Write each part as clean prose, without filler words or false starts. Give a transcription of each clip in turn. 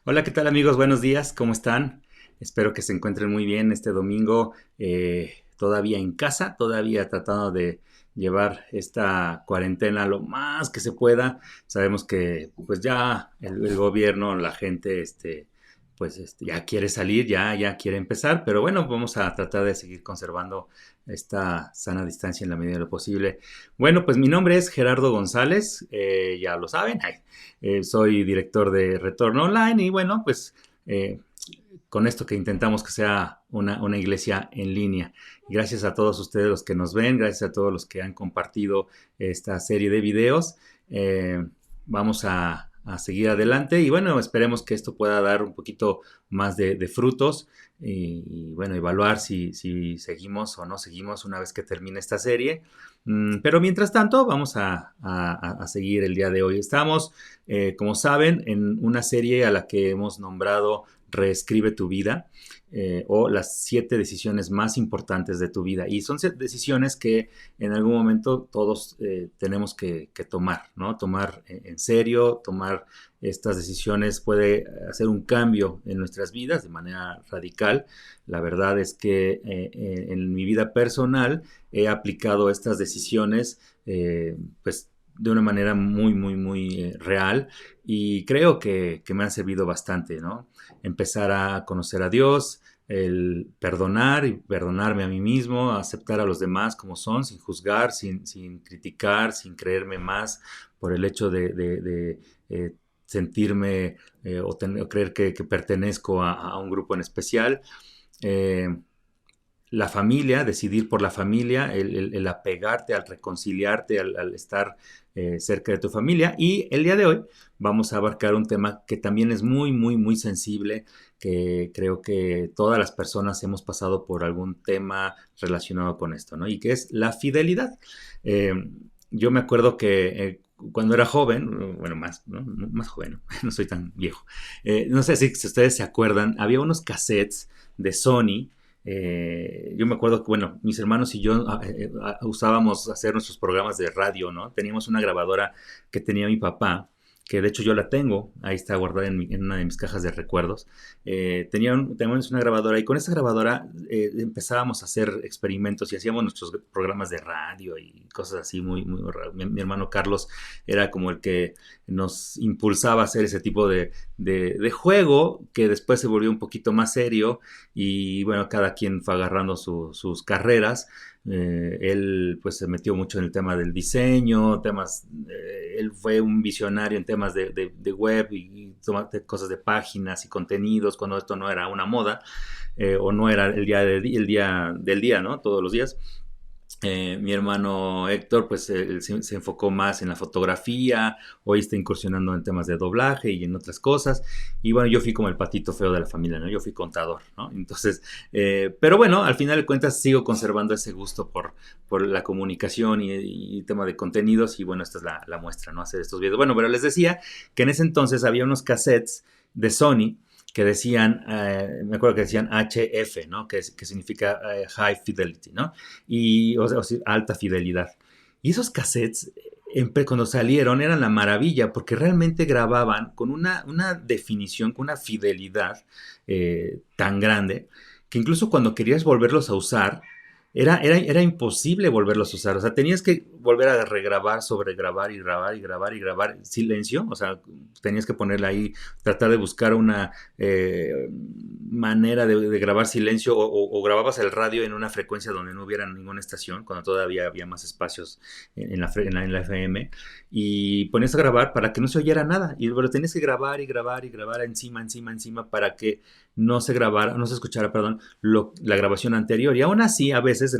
Hola, ¿qué tal amigos? Buenos días, ¿cómo están? Espero que se encuentren muy bien este domingo, todavía en casa, todavía tratando de llevar esta cuarentena lo más que se pueda. Sabemos que pues ya el gobierno, la gente, ya quiere salir, ya quiere empezar, pero bueno, vamos a tratar de seguir conservando esta sana distancia en la medida de lo posible. Bueno, pues mi nombre es Gerardo González, ya lo saben. Soy director de Retorno Online y bueno, pues eh, con esto que intentamos que sea una iglesia en línea. Gracias a todos ustedes los que nos ven, gracias a todos los que han compartido esta serie de videos. Eh, Vamos a seguir adelante y bueno, esperemos que esto pueda dar un poquito más de frutos y, bueno, evaluar si seguimos o no seguimos una vez que termine esta serie. Pero mientras tanto, vamos a seguir el día de hoy. Estamos, como saben, en una serie a la que hemos nombrado Reescribe tu vida, o las 7 decisiones más importantes de tu vida. Y son decisiones que en algún momento todos tenemos que tomar, ¿no? Tomar en serio, tomar estas decisiones puede hacer un cambio en nuestras vidas de manera radical. La verdad es que en mi vida personal he aplicado estas decisiones, pues de una manera muy real y creo que me han servido bastante, ¿no? Empezar a conocer a Dios, el perdonar y perdonarme a mí mismo, aceptar a los demás como son, sin juzgar, sin criticar, sin creerme más por el hecho de sentirme o creer que pertenezco a un grupo en especial. Eh, la familia, decidir por la familia, el apegarte, al reconciliarte, al estar cerca de tu familia. Y el día de hoy vamos a abarcar un tema que también es muy sensible, que creo que todas las personas hemos pasado por algún tema relacionado con esto, ¿no? Y que es la fidelidad. Eh, yo me acuerdo que cuando era joven, bueno, más, ¿no? Más joven, ¿no? No soy tan viejo. No sé si ustedes se acuerdan, había unos cassettes de Sony. Yo me acuerdo que, bueno, mis hermanos y yo usábamos hacer nuestros programas de radio, ¿no? Teníamos una grabadora que tenía mi papá, que de hecho yo la tengo, ahí está guardada en una de mis cajas de recuerdos. Teníamos una grabadora y con esa grabadora empezábamos a hacer experimentos y hacíamos nuestros programas de radio y cosas así muy raras. Mi hermano Carlos era como el que nos impulsaba a hacer ese tipo de juego que después se volvió un poquito más serio y bueno, cada quien fue agarrando sus carreras. Él pues se metió mucho en el tema del diseño, él fue un visionario en temas de web y cosas de páginas y contenidos cuando esto no era una moda, o no era el día del día, ¿no? Todos los días. Mi hermano Héctor, pues él se enfocó más en la fotografía, hoy está incursionando en temas de doblaje y en otras cosas. Y bueno, yo fui como el patito feo de la familia, ¿no? Yo fui contador, ¿no? Entonces, pero bueno, al final de cuentas sigo conservando ese gusto por la comunicación y tema de contenidos. Y bueno, esta es la muestra, ¿no? Hacer estos videos. Bueno, pero les decía que en ese entonces había unos cassettes de Sony que decían, me acuerdo que decían HF, ¿no? Que significa High Fidelity, ¿no? O sea, alta fidelidad. Y esos cassettes, cuando salieron, eran la maravilla, porque realmente grababan con una definición, con una fidelidad tan grande, que incluso cuando querías volverlos a usar, era imposible volverlos a usar. O sea, tenías que volver a regrabar, sobregrabar y grabar y grabar y grabar silencio. O sea, tenías que ponerle ahí, tratar de buscar una manera de grabar silencio o grababas el radio en una frecuencia donde no hubiera ninguna estación, cuando todavía había más espacios en la FM, y ponías a grabar para que no se oyera nada. Y pero tenías que grabar y grabar y grabar encima para que no se grabara, no se escuchara, perdón, la grabación anterior. Y aún así, a veces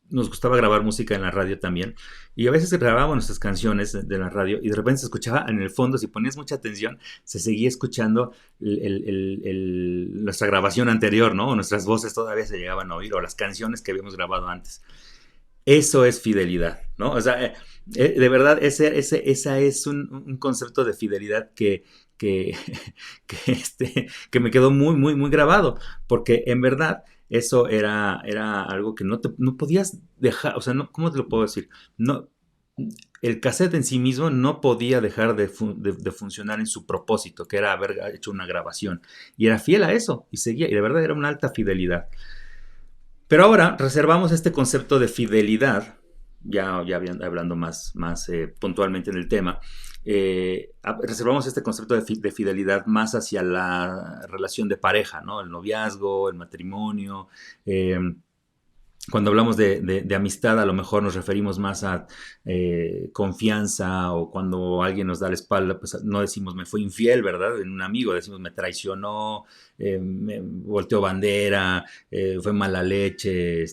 nos gustaba grabar música en la radio también. Y a veces grabábamos nuestras canciones de la radio y de repente se escuchaba en el fondo, si ponías mucha atención, se seguía escuchando nuestra grabación anterior, ¿no? O nuestras voces todavía se llegaban a oír, o las canciones que habíamos grabado antes. Eso es fidelidad, ¿no? O sea, de verdad, esa es un concepto de fidelidad que, que me quedó muy grabado, porque en verdad eso era algo que no podías dejar, o sea, no, ¿cómo te lo puedo decir? No, el cassette en sí mismo no podía dejar de funcionar en su propósito, que era haber hecho una grabación. Y era fiel a eso, y seguía, y de verdad era una alta fidelidad. Pero ahora reservamos este concepto de fidelidad, ya hablando más puntualmente en el tema, reservamos este concepto de fidelidad más hacia la relación de pareja, ¿no? El noviazgo, el matrimonio. Cuando hablamos de amistad, a lo mejor nos referimos más a confianza, o cuando alguien nos da la espalda, pues no decimos me fue infiel, ¿verdad? En un amigo decimos me traicionó, me volteó bandera, fue mala leche,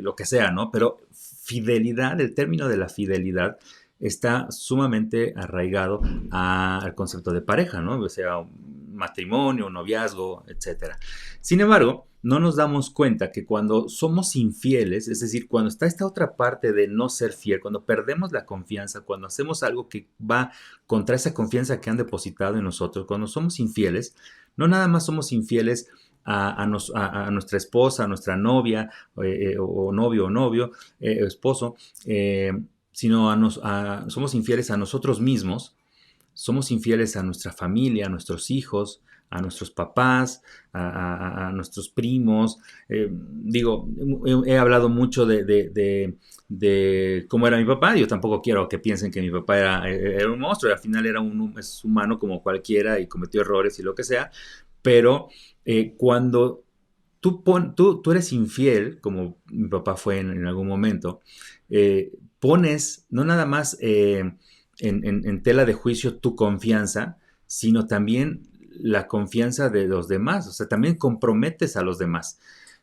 lo que sea, ¿no? Pero fidelidad, el término de la fidelidad está sumamente arraigado al concepto de pareja, ¿no? O sea, un matrimonio, un noviazgo, etcétera. Sin embargo, no nos damos cuenta que cuando somos infieles, es decir, cuando está esta otra parte de no ser fiel, cuando perdemos la confianza, cuando hacemos algo que va contra esa confianza que han depositado en nosotros, cuando somos infieles, no nada más somos infieles a nuestra esposa, a nuestra novia, o novio o novio, esposo, sino somos infieles a nosotros mismos, somos infieles a nuestra familia, a nuestros hijos, a nuestros papás, a nuestros primos. Digo, he hablado mucho de cómo era mi papá. Yo tampoco quiero que piensen que mi papá era un monstruo. Al final es humano como cualquiera y cometió errores y lo que sea. Pero cuando tú eres infiel, como mi papá fue en algún momento, pones no nada más en tela de juicio tu confianza, sino también la confianza de los demás. O sea, también comprometes a los demás.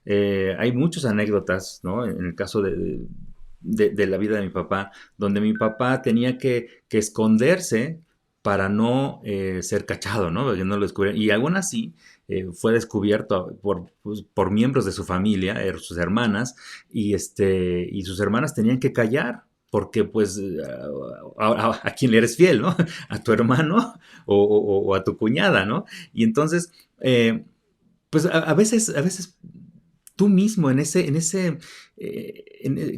Hay muchas anécdotas, ¿no? En el caso de la vida de mi papá, donde mi papá tenía que esconderse para no ser cachado, ¿no? Porque no lo descubrieron. Y aún así fue descubierto por miembros de su familia, sus hermanas, y sus hermanas tenían que callar, porque pues a quién le eres fiel, ¿no? A tu hermano o a tu cuñada, ¿no? Y entonces, pues a veces tú mismo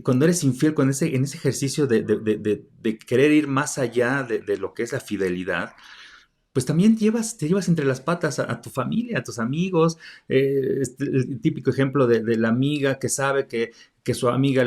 cuando eres infiel, en ese ejercicio de querer ir más allá de lo que es la fidelidad, pues también te llevas entre las patas a tu familia, a tus amigos. El típico ejemplo de la amiga que sabe que su amiga,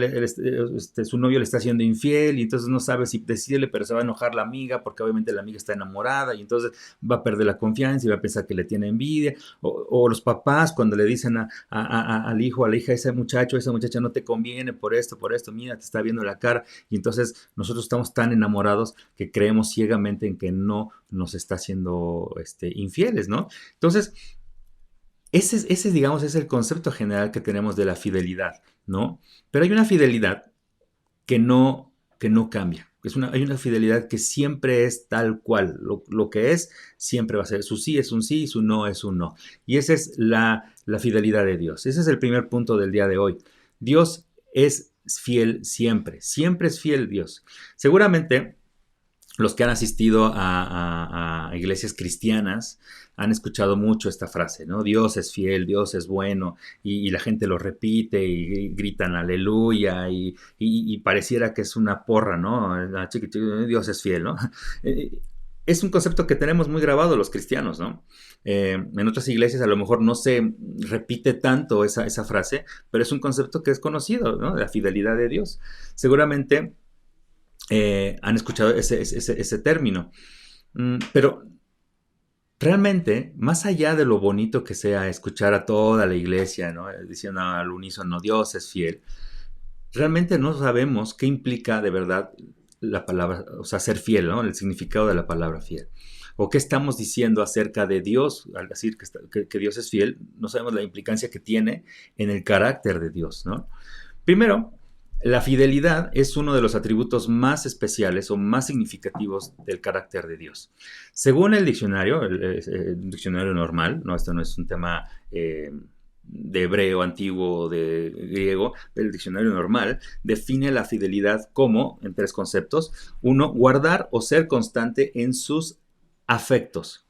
su novio le está haciendo infiel, y entonces no sabe si decirle, pero se va a enojar la amiga porque obviamente la amiga está enamorada, y entonces va a perder la confianza y va a pensar que le tiene envidia. O los papás cuando le dicen al hijo, a la hija, ese muchacho, esa muchacha no te conviene por esto, mira, te está viendo la cara, y entonces nosotros estamos tan enamorados que creemos ciegamente en que no nos está haciendo infieles, ¿no? Entonces, ese, digamos, es el concepto general que tenemos de la fidelidad, ¿no? Pero hay una fidelidad que no cambia. Hay una fidelidad que siempre es tal cual. Lo que es, siempre va a ser. Su sí es un sí, su no es un no. Y esa es la fidelidad de Dios. Ese es el primer punto del día de hoy. Dios es fiel siempre. Siempre es fiel Dios. Seguramente los que han asistido a iglesias cristianas han escuchado mucho esta frase, ¿no? Dios es fiel, Dios es bueno, y la gente lo repite y gritan aleluya, y pareciera que es una porra, ¿no? Dios es fiel, ¿no? Es un concepto que tenemos muy grabado los cristianos, ¿no? En otras iglesias a lo mejor no se repite tanto esa frase, pero es un concepto que es conocido, ¿no? La fidelidad de Dios. Seguramente han escuchado ese término. Pero realmente, más allá de lo bonito que sea escuchar a toda la iglesia, ¿no? Diciendo al unísono, Dios es fiel, realmente no sabemos qué implica de verdad la palabra, o sea, ser fiel, ¿no? El significado de la palabra fiel. O qué estamos diciendo acerca de Dios al decir que Dios es fiel. No sabemos la implicancia que tiene en el carácter de Dios, ¿no? Primero, la fidelidad es uno de los atributos más especiales o más significativos del carácter de Dios. Según el diccionario, el diccionario normal, no, esto no es un tema de hebreo antiguo o de griego, el diccionario normal define la fidelidad como, en tres conceptos: uno, guardar o ser constante en sus afectos,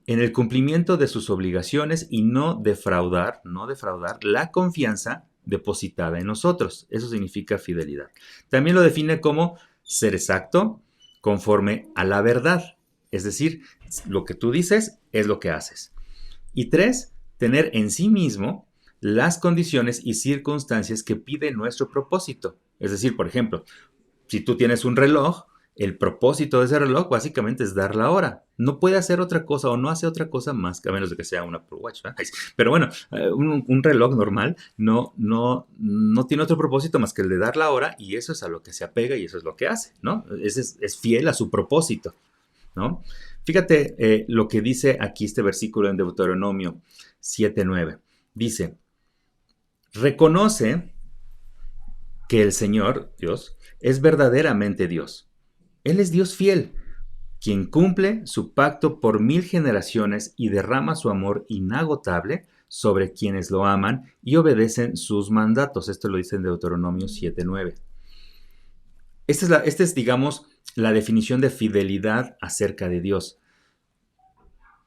en el cumplimiento de sus obligaciones, y no defraudar la confianza depositada en nosotros. Eso significa fidelidad. También lo define como ser exacto conforme a la verdad. Es decir, lo que tú dices es lo que haces. Y 3, tener en sí mismo las condiciones y circunstancias que pide nuestro propósito. Es decir, por ejemplo, si tú tienes un reloj, el propósito de ese reloj básicamente es dar la hora. No puede hacer otra cosa o no hace otra cosa más, que a menos de que sea un Apple Watch, ¿verdad? Pero bueno, un reloj normal no tiene otro propósito más que el de dar la hora, y eso es a lo que se apega y eso es lo que hace, ¿no? Es fiel a su propósito, ¿no? Fíjate lo que dice aquí este versículo en Deuteronomio 7:9. Dice, reconoce que el Señor, Dios, es verdaderamente Dios. Él es Dios fiel, quien cumple su pacto por 1000 generaciones y derrama su amor inagotable sobre quienes lo aman y obedecen sus mandatos. Esto lo dice en Deuteronomio 7:9. Esta es, digamos, la definición de fidelidad acerca de Dios.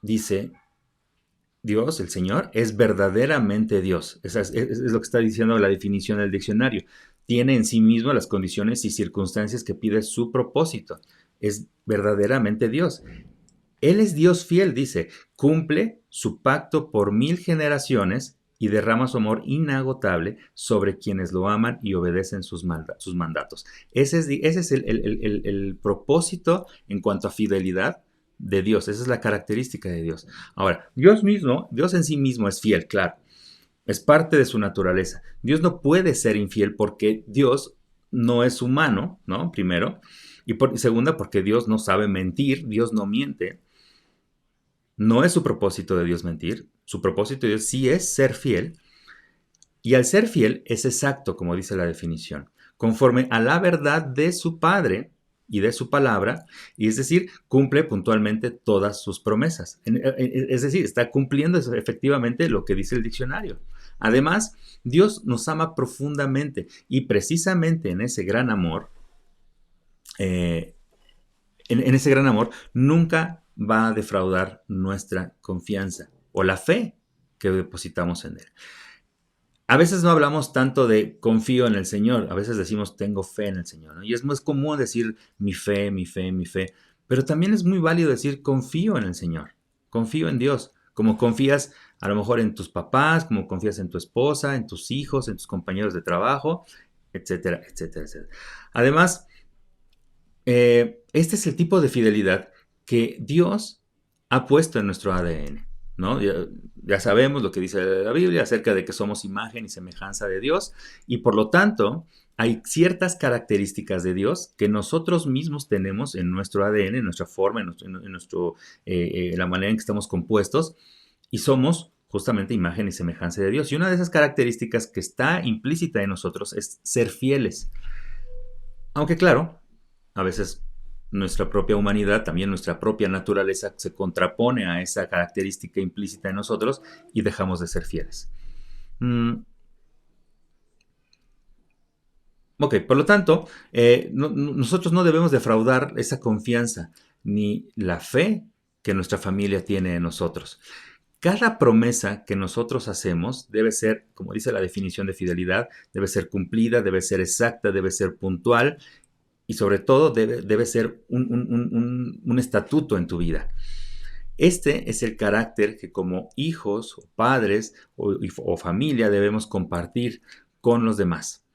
Dice, Dios, el Señor, es verdaderamente Dios. Es lo que está diciendo la definición del diccionario. Tiene en sí mismo las condiciones y circunstancias que pide su propósito. Es verdaderamente Dios. Él es Dios fiel, dice, cumple su pacto por 1000 generaciones y derrama su amor inagotable sobre quienes lo aman y obedecen sus mandatos. Ese es el propósito en cuanto a fidelidad de Dios. Esa es la característica de Dios. Ahora, Dios en sí mismo es fiel, claro. Es parte de su naturaleza. Dios no puede ser infiel porque Dios no es humano, ¿no? Primero. Y segunda, porque Dios no sabe mentir, Dios no miente. No es su propósito de Dios mentir. Su propósito de Dios sí es ser fiel. Y al ser fiel es exacto, como dice la definición, conforme a la verdad de su Padre y de su palabra, y es decir, cumple puntualmente todas sus promesas. Es decir, está cumpliendo efectivamente lo que dice el diccionario. Además, Dios nos ama profundamente y precisamente en ese gran amor, en ese gran amor, nunca va a defraudar nuestra confianza o la fe que depositamos en Él. A veces no hablamos tanto de confío en el Señor, a veces decimos tengo fe en el Señor, ¿no? Y es más común decir mi fe, mi fe, mi fe, pero también es muy válido decir confío en el Señor, confío en Dios, como confías a lo mejor en tus papás, como confías en tu esposa, en tus hijos, en tus compañeros de trabajo, etcétera, etcétera, etcétera. Además, este es el tipo de fidelidad que Dios ha puesto en nuestro ADN, ¿no? Ya sabemos lo que dice la Biblia acerca de que somos imagen y semejanza de Dios, y por lo tanto hay ciertas características de Dios que nosotros mismos tenemos en nuestro ADN, en nuestra forma, la manera en que estamos compuestos, y somos justamente imagen y semejanza de Dios. Y una de esas características que está implícita en nosotros es ser fieles. Aunque claro, a veces nuestra propia humanidad, también nuestra propia naturaleza se contrapone a esa característica implícita en nosotros y dejamos de ser fieles. Ok, por lo tanto, nosotros no debemos defraudar esa confianza ni la fe que nuestra familia tiene en nosotros. Cada promesa que nosotros hacemos debe ser, como dice la definición de fidelidad, debe ser cumplida, debe ser exacta, debe ser puntual y sobre todo debe ser un estatuto en tu vida. Este es el carácter que como hijos o padres o familia debemos compartir con los demás.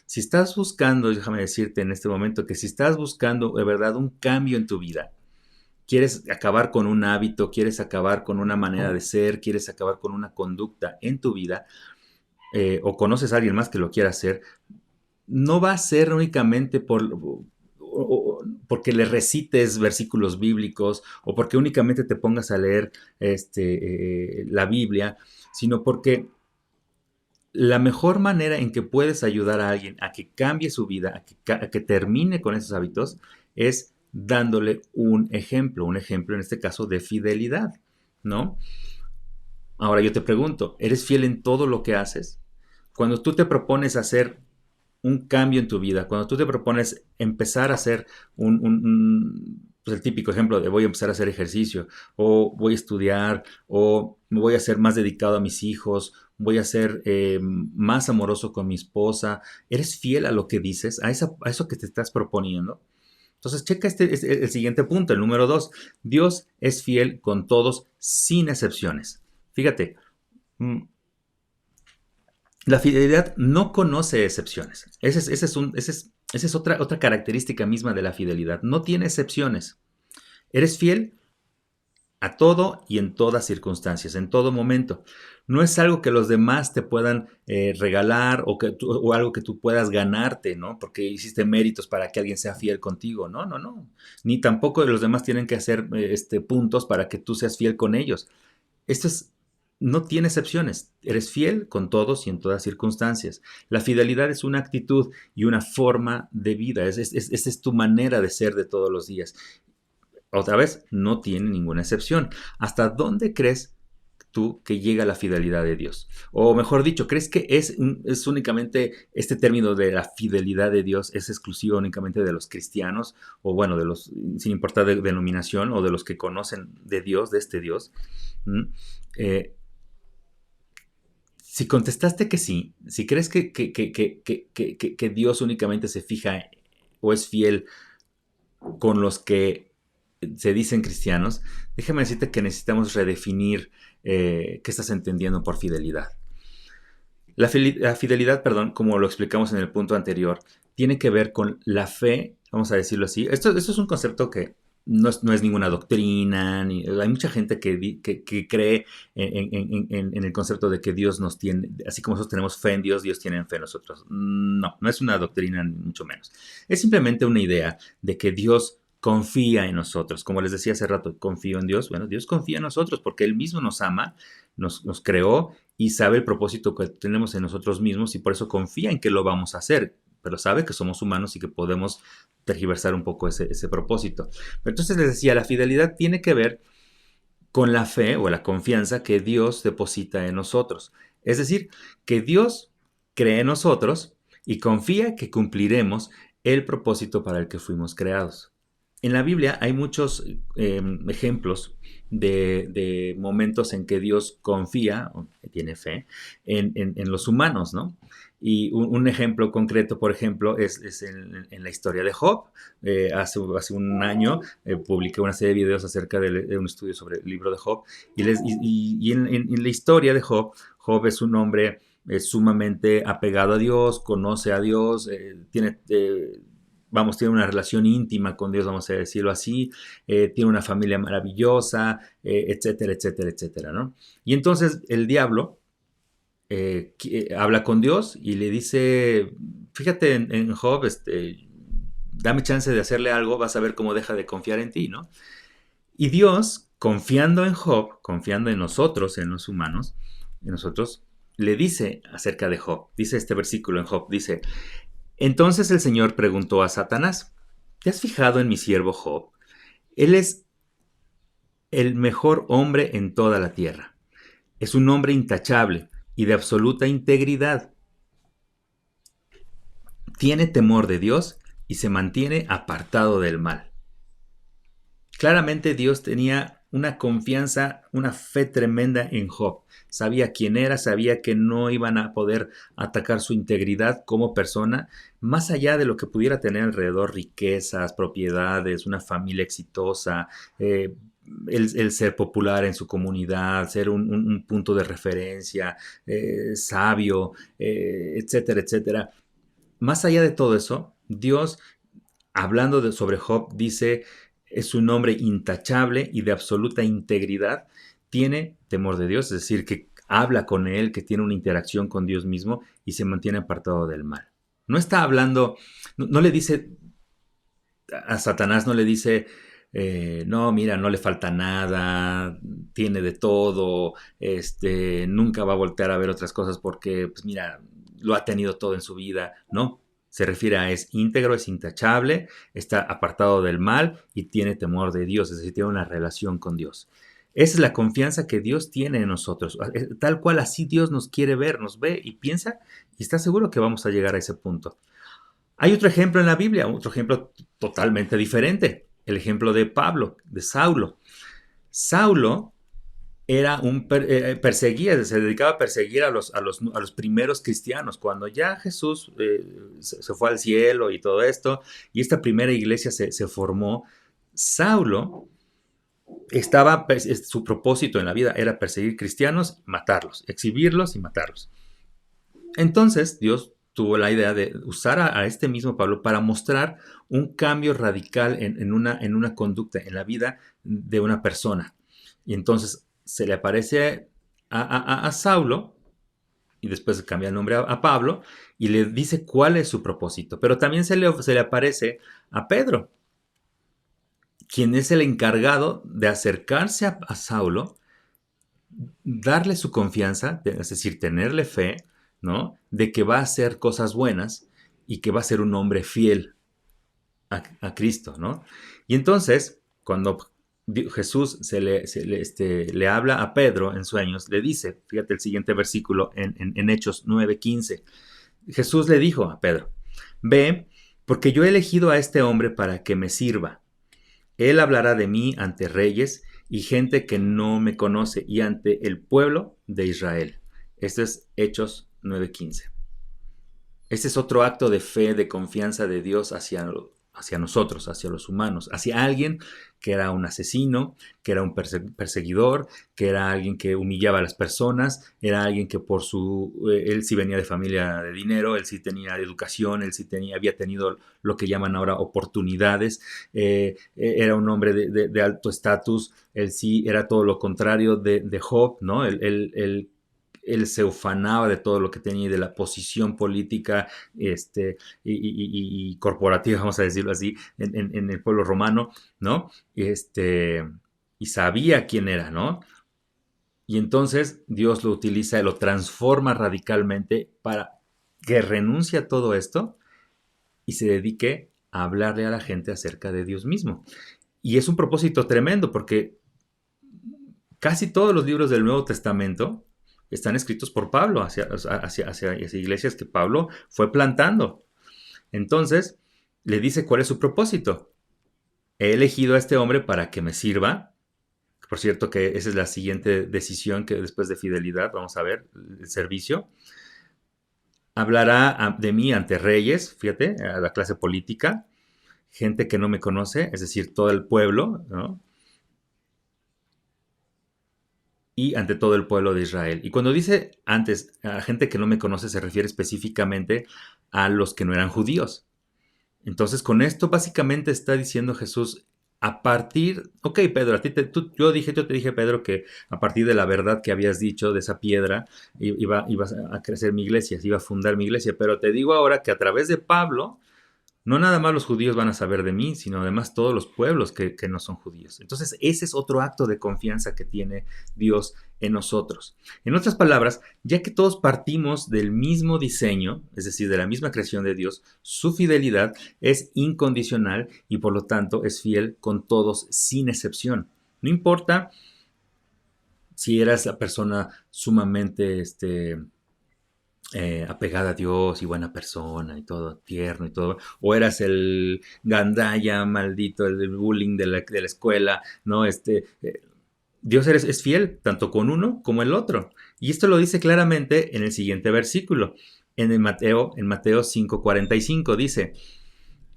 Si estás buscando, déjame decirte en este momento que si estás buscando de verdad un cambio en tu vida, quieres acabar con un hábito, quieres acabar con una manera de ser, quieres acabar con una conducta en tu vida, o conoces a alguien más que lo quiera hacer, no va a ser únicamente porque le recites versículos bíblicos o porque únicamente te pongas a leer la Biblia, sino porque la mejor manera en que puedes ayudar a alguien a que cambie su vida, a que termine con esos hábitos, es dándole un ejemplo en este caso de fidelidad, ¿no? Ahora yo te pregunto, ¿eres fiel en todo lo que haces? Cuando tú te propones hacer un cambio en tu vida, cuando tú te propones empezar a hacer pues el típico ejemplo de voy a empezar a hacer ejercicio, o voy a estudiar, o me voy a ser más dedicado a mis hijos, voy a ser más amoroso con mi esposa, ¿eres fiel a lo que dices, a eso que te estás proponiendo? Entonces, checa este es el siguiente punto, el número 2. Dios es fiel con todos sin excepciones. Fíjate, mm, la fidelidad no conoce excepciones. Esa es otra característica misma de la fidelidad. No tiene excepciones. Eres fiel a todo y en todas circunstancias, en todo momento. No es algo que los demás te puedan regalar o algo que tú puedas ganarte, ¿no? Porque hiciste méritos para que alguien sea fiel contigo. No, no, no. Ni tampoco los demás tienen que hacer puntos para que tú seas fiel con ellos. Esto es, no tiene excepciones. Eres fiel con todos y en todas circunstancias. La fidelidad es una actitud y una forma de vida. Esa es tu manera de ser de todos los días. Otra vez, no tiene ninguna excepción. ¿Hasta dónde crees tú que llega la fidelidad de Dios? O mejor dicho, ¿crees que es únicamente este término de la fidelidad de Dios es exclusivo únicamente de los cristianos? O bueno, de los, sin importar de denominación, o de los que conocen de Dios, de este Dios. ¿Mm? Eh, si contestaste que sí, si crees que Dios únicamente se fija o es fiel con los que se dicen cristianos, déjame decirte que necesitamos redefinir qué estás entendiendo por fidelidad. La fidelidad, perdón, como lo explicamos en el punto anterior, tiene que ver con la fe, vamos a decirlo así. Esto es un concepto que no es ninguna doctrina, hay mucha gente que cree en el concepto de que Dios nos tiene, así como nosotros tenemos fe en Dios, Dios tiene fe en nosotros. No, no es una doctrina, ni mucho menos. Es simplemente una idea de que Dios confía en nosotros. Como les decía hace rato, confío en Dios. Bueno, Dios confía en nosotros porque Él mismo nos ama, nos creó y sabe el propósito que tenemos en nosotros mismos y por eso confía en que lo vamos a hacer, pero sabe que somos humanos y que podemos tergiversar un poco ese propósito. Pero entonces les decía, la fidelidad tiene que ver con la fe o la confianza que Dios deposita en nosotros. Es decir, que Dios cree en nosotros y confía que cumpliremos el propósito para el que fuimos creados. En la Biblia hay muchos ejemplos de momentos en que Dios confía, o tiene fe, en los humanos, ¿no? Y un ejemplo concreto, por ejemplo, es en la historia de Job. Hace un año publiqué una serie de videos acerca de un estudio sobre el libro de Job. Y en la historia de Job, Job es un hombre sumamente apegado a Dios, conoce a Dios, tiene una relación íntima con Dios, vamos a decirlo así, tiene una familia maravillosa, etcétera, etcétera, etcétera, ¿no? Y entonces el diablo habla con Dios y le dice, fíjate en Job, dame chance de hacerle algo, vas a ver cómo deja de confiar en ti, ¿no? Y Dios, confiando en Job, confiando en nosotros, en los humanos, en nosotros, le dice acerca de Job, dice este versículo en Job, dice, entonces el Señor preguntó a Satanás, ¿te has fijado en mi siervo Job? Él es el mejor hombre en toda la tierra. Es un hombre intachable y de absoluta integridad. Tiene temor de Dios y se mantiene apartado del mal. Claramente Dios tenía una confianza, una fe tremenda en Job. Sabía quién era, sabía que no iban a poder atacar su integridad como persona, más allá de lo que pudiera tener alrededor, riquezas, propiedades, una familia exitosa, el ser popular en su comunidad, ser un punto de referencia, sabio, etcétera, etcétera. Más allá de todo eso, Dios, hablando sobre Job, dice, es un hombre intachable y de absoluta integridad, tiene temor de Dios, es decir, que habla con Él, que tiene una interacción con Dios mismo y se mantiene apartado del mal. No está hablando, no le dice a Satanás, no le dice, no, mira, no le falta nada, tiene de todo, nunca va a voltear a ver otras cosas porque, pues mira, lo ha tenido todo en su vida. No, se refiere a es íntegro, es intachable, está apartado del mal y tiene temor de Dios, es decir, tiene una relación con Dios. Esa es la confianza que Dios tiene en nosotros. Tal cual así Dios nos quiere ver, nos ve y piensa y está seguro que vamos a llegar a ese punto. Hay otro ejemplo en la Biblia, otro ejemplo totalmente diferente. El ejemplo de Pablo, de Saulo. Saulo era perseguía, se dedicaba a perseguir a los primeros cristianos. Cuando ya Jesús se fue al cielo y todo esto, y esta primera iglesia se formó, Saulo su propósito en la vida era perseguir cristianos, matarlos, exhibirlos y matarlos. Entonces Dios tuvo la idea de usar a este mismo Pablo para mostrar un cambio radical en una conducta, en la vida de una persona. Y entonces se le aparece a Saulo, y después cambia el nombre a Pablo, y le dice cuál es su propósito. Pero también se le aparece a Pedro, quien es el encargado de acercarse a Saulo, darle su confianza, es decir, tenerle fe, ¿no? De que va a hacer cosas buenas y que va a ser un hombre fiel a Cristo, ¿no? Y entonces, cuando Jesús le habla a Pedro en sueños, le dice, fíjate el siguiente versículo en Hechos 9:15, Jesús le dijo a Pedro, ve, porque yo he elegido a este hombre para que me sirva. Él hablará de mí ante reyes y gente que no me conoce y ante el pueblo de Israel. Esto es Hechos 9:15. Este es otro acto de fe, de confianza de Dios hacia nosotros, hacia los humanos, hacia alguien que era un asesino, que era un perseguidor, que era alguien que humillaba a las personas, era alguien que él sí venía de familia de dinero, él sí tenía educación, él sí había tenido lo que llaman ahora oportunidades, era un hombre de alto estatus, él sí era todo lo contrario de Job, ¿no? Él se ufanaba de todo lo que tenía y de la posición política y corporativa, vamos a decirlo así, en el pueblo romano, ¿no? Y sabía quién era, ¿no? Y entonces Dios lo utiliza, lo transforma radicalmente para que renuncie a todo esto y se dedique a hablarle a la gente acerca de Dios mismo. Y es un propósito tremendo porque casi todos los libros del Nuevo Testamento están escritos por Pablo hacia iglesias que Pablo fue plantando. Entonces, le dice cuál es su propósito. He elegido a este hombre para que me sirva. Por cierto, que esa es la siguiente decisión que después de fidelidad, vamos a ver, el servicio. Hablará de mí ante reyes, fíjate, a la clase política, gente que no me conoce, es decir, todo el pueblo, ¿no? Y ante todo el pueblo de Israel. Y cuando dice antes a gente que no me conoce, se refiere específicamente a los que no eran judíos. Entonces, con esto básicamente está diciendo Jesús, ok, Pedro, yo te dije, Pedro, que a partir de la verdad que habías dicho de esa piedra, ibas a crecer mi iglesia, iba a fundar mi iglesia, pero te digo ahora que a través de Pablo, no nada más los judíos van a saber de mí, sino además todos los pueblos que no son judíos. Entonces, ese es otro acto de confianza que tiene Dios en nosotros. En otras palabras, ya que todos partimos del mismo diseño, es decir, de la misma creación de Dios, su fidelidad es incondicional y por lo tanto es fiel con todos sin excepción. No importa si eras la persona sumamente apegada a Dios y buena persona y todo, tierno y todo, o eras el gandaya maldito, el bullying de la escuela, ¿no? Dios es fiel tanto con uno como el otro. Y esto lo dice claramente en el siguiente versículo, en Mateo 5:45 dice,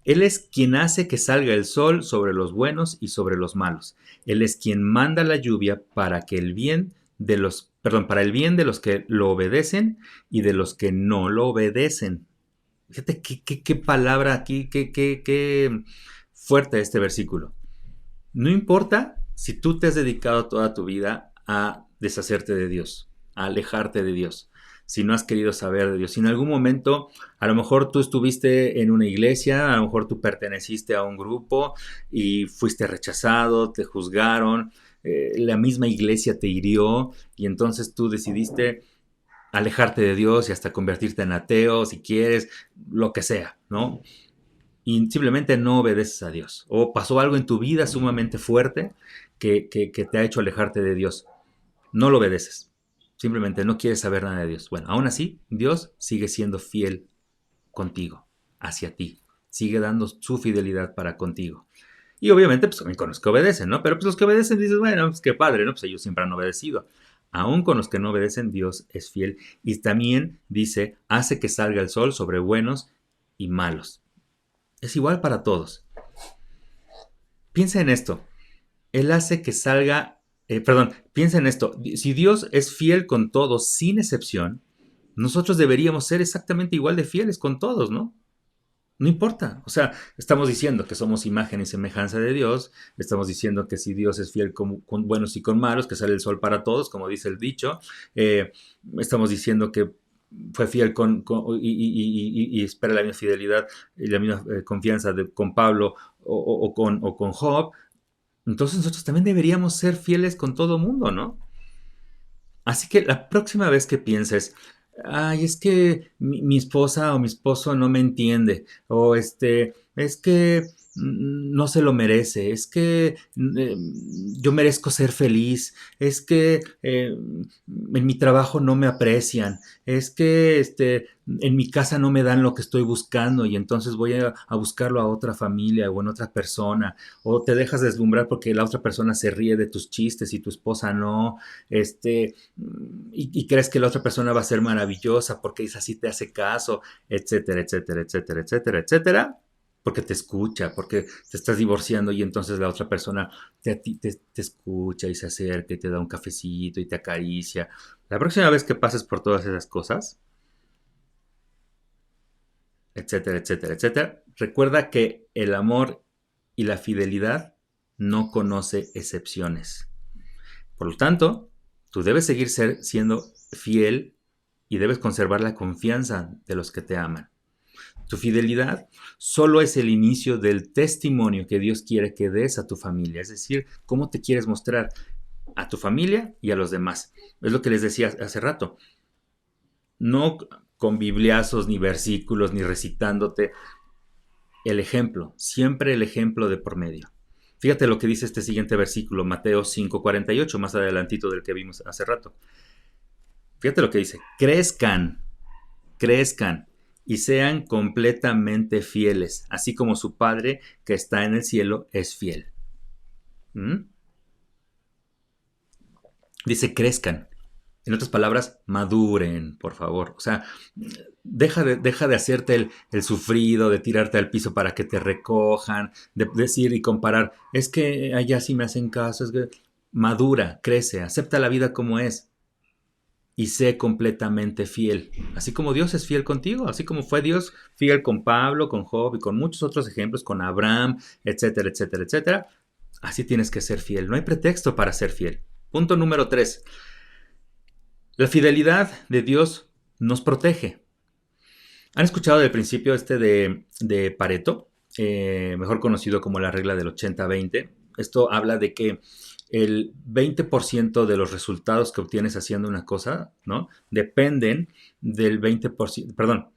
Él es quien hace que salga el sol sobre los buenos y sobre los malos. Él es quien manda la lluvia para el bien de los que lo obedecen y de los que no lo obedecen. Fíjate qué palabra aquí, qué fuerte este versículo. No importa si tú te has dedicado toda tu vida a deshacerte de Dios, a alejarte de Dios, si no has querido saber de Dios, si en algún momento a lo mejor tú estuviste en una iglesia, a lo mejor tú perteneciste a un grupo y fuiste rechazado, te juzgaron, la misma iglesia te hirió y entonces tú decidiste alejarte de Dios y hasta convertirte en ateo si quieres, lo que sea, ¿no? Y simplemente no obedeces a Dios. O pasó algo en tu vida sumamente fuerte que te ha hecho alejarte de Dios. No lo obedeces. Simplemente no quieres saber nada de Dios. Bueno, aún así, Dios sigue siendo fiel contigo, hacia ti. Sigue dando su fidelidad para contigo. Y obviamente, pues también con los que obedecen, ¿no? Pero pues los que obedecen dices, bueno, pues qué padre, ¿no? Pues ellos siempre han obedecido. Aún con los que no obedecen, Dios es fiel. Y también dice, hace que salga el sol sobre buenos y malos. Es igual para todos. Piensa en esto. Él hace que salga, piensa en esto. Si Dios es fiel con todos, sin excepción, nosotros deberíamos ser exactamente igual de fieles con todos, ¿no? No importa. O sea, estamos diciendo que somos imagen y semejanza de Dios. Estamos diciendo que si Dios es fiel con buenos y con malos, que sale el sol para todos, como dice el dicho. Eh, Estamos diciendo que fue fiel y espera la misma fidelidad y la misma confianza con Pablo o con Job. Entonces nosotros también deberíamos ser fieles con todo mundo, ¿no? Así que la próxima vez que pienses, ay, es que mi esposa o mi esposo no me entiende, o es que no se lo merece, es que yo merezco ser feliz, es que en mi trabajo no me aprecian, es que en mi casa no me dan lo que estoy buscando y entonces voy a buscarlo a otra familia o en otra persona, o te dejas deslumbrar porque la otra persona se ríe de tus chistes y tu esposa no, y crees que la otra persona va a ser maravillosa porque es así, te hace caso, etcétera, etcétera, etcétera, etcétera, etcétera, porque te escucha, porque te estás divorciando y entonces la otra persona te escucha y se acerca y te da un cafecito y te acaricia. La próxima vez que pases por todas esas cosas, etcétera, etcétera, etcétera, recuerda que el amor y la fidelidad no conoce excepciones. Por lo tanto, tú debes seguir siendo fiel y debes conservar la confianza de los que te aman. Tu fidelidad solo es el inicio del testimonio que Dios quiere que des a tu familia, es decir, cómo te quieres mostrar a tu familia y a los demás. Es lo que les decía hace rato. No con bibliazos, ni versículos, ni recitándote. El ejemplo, siempre el ejemplo de por medio. Fíjate lo que dice este siguiente versículo, Mateo 5:48, más adelantito del que vimos hace rato. Fíjate lo que dice, crezcan y sean completamente fieles, así como su Padre que está en el cielo es fiel. ¿Mm? Dice, crezcan. En otras palabras, maduren, por favor. O sea, deja de hacerte el sufrido, de tirarte al piso para que te recojan, de decir y comparar, es que allá sí me hacen caso, es que madura, crece, acepta la vida como es y sé completamente fiel. Así como Dios es fiel contigo, así como fue Dios fiel con Pablo, con Job y con muchos otros ejemplos, con Abraham, etcétera, etcétera, etcétera. Así tienes que ser fiel. No hay pretexto para ser fiel. Punto número 3. La fidelidad de Dios nos protege. ¿Han escuchado del principio de Pareto? Mejor conocido como la regla del 80-20. Esto habla de que el 20% de los resultados que obtienes haciendo una cosa, ¿no? Dependen del 20%, perdón,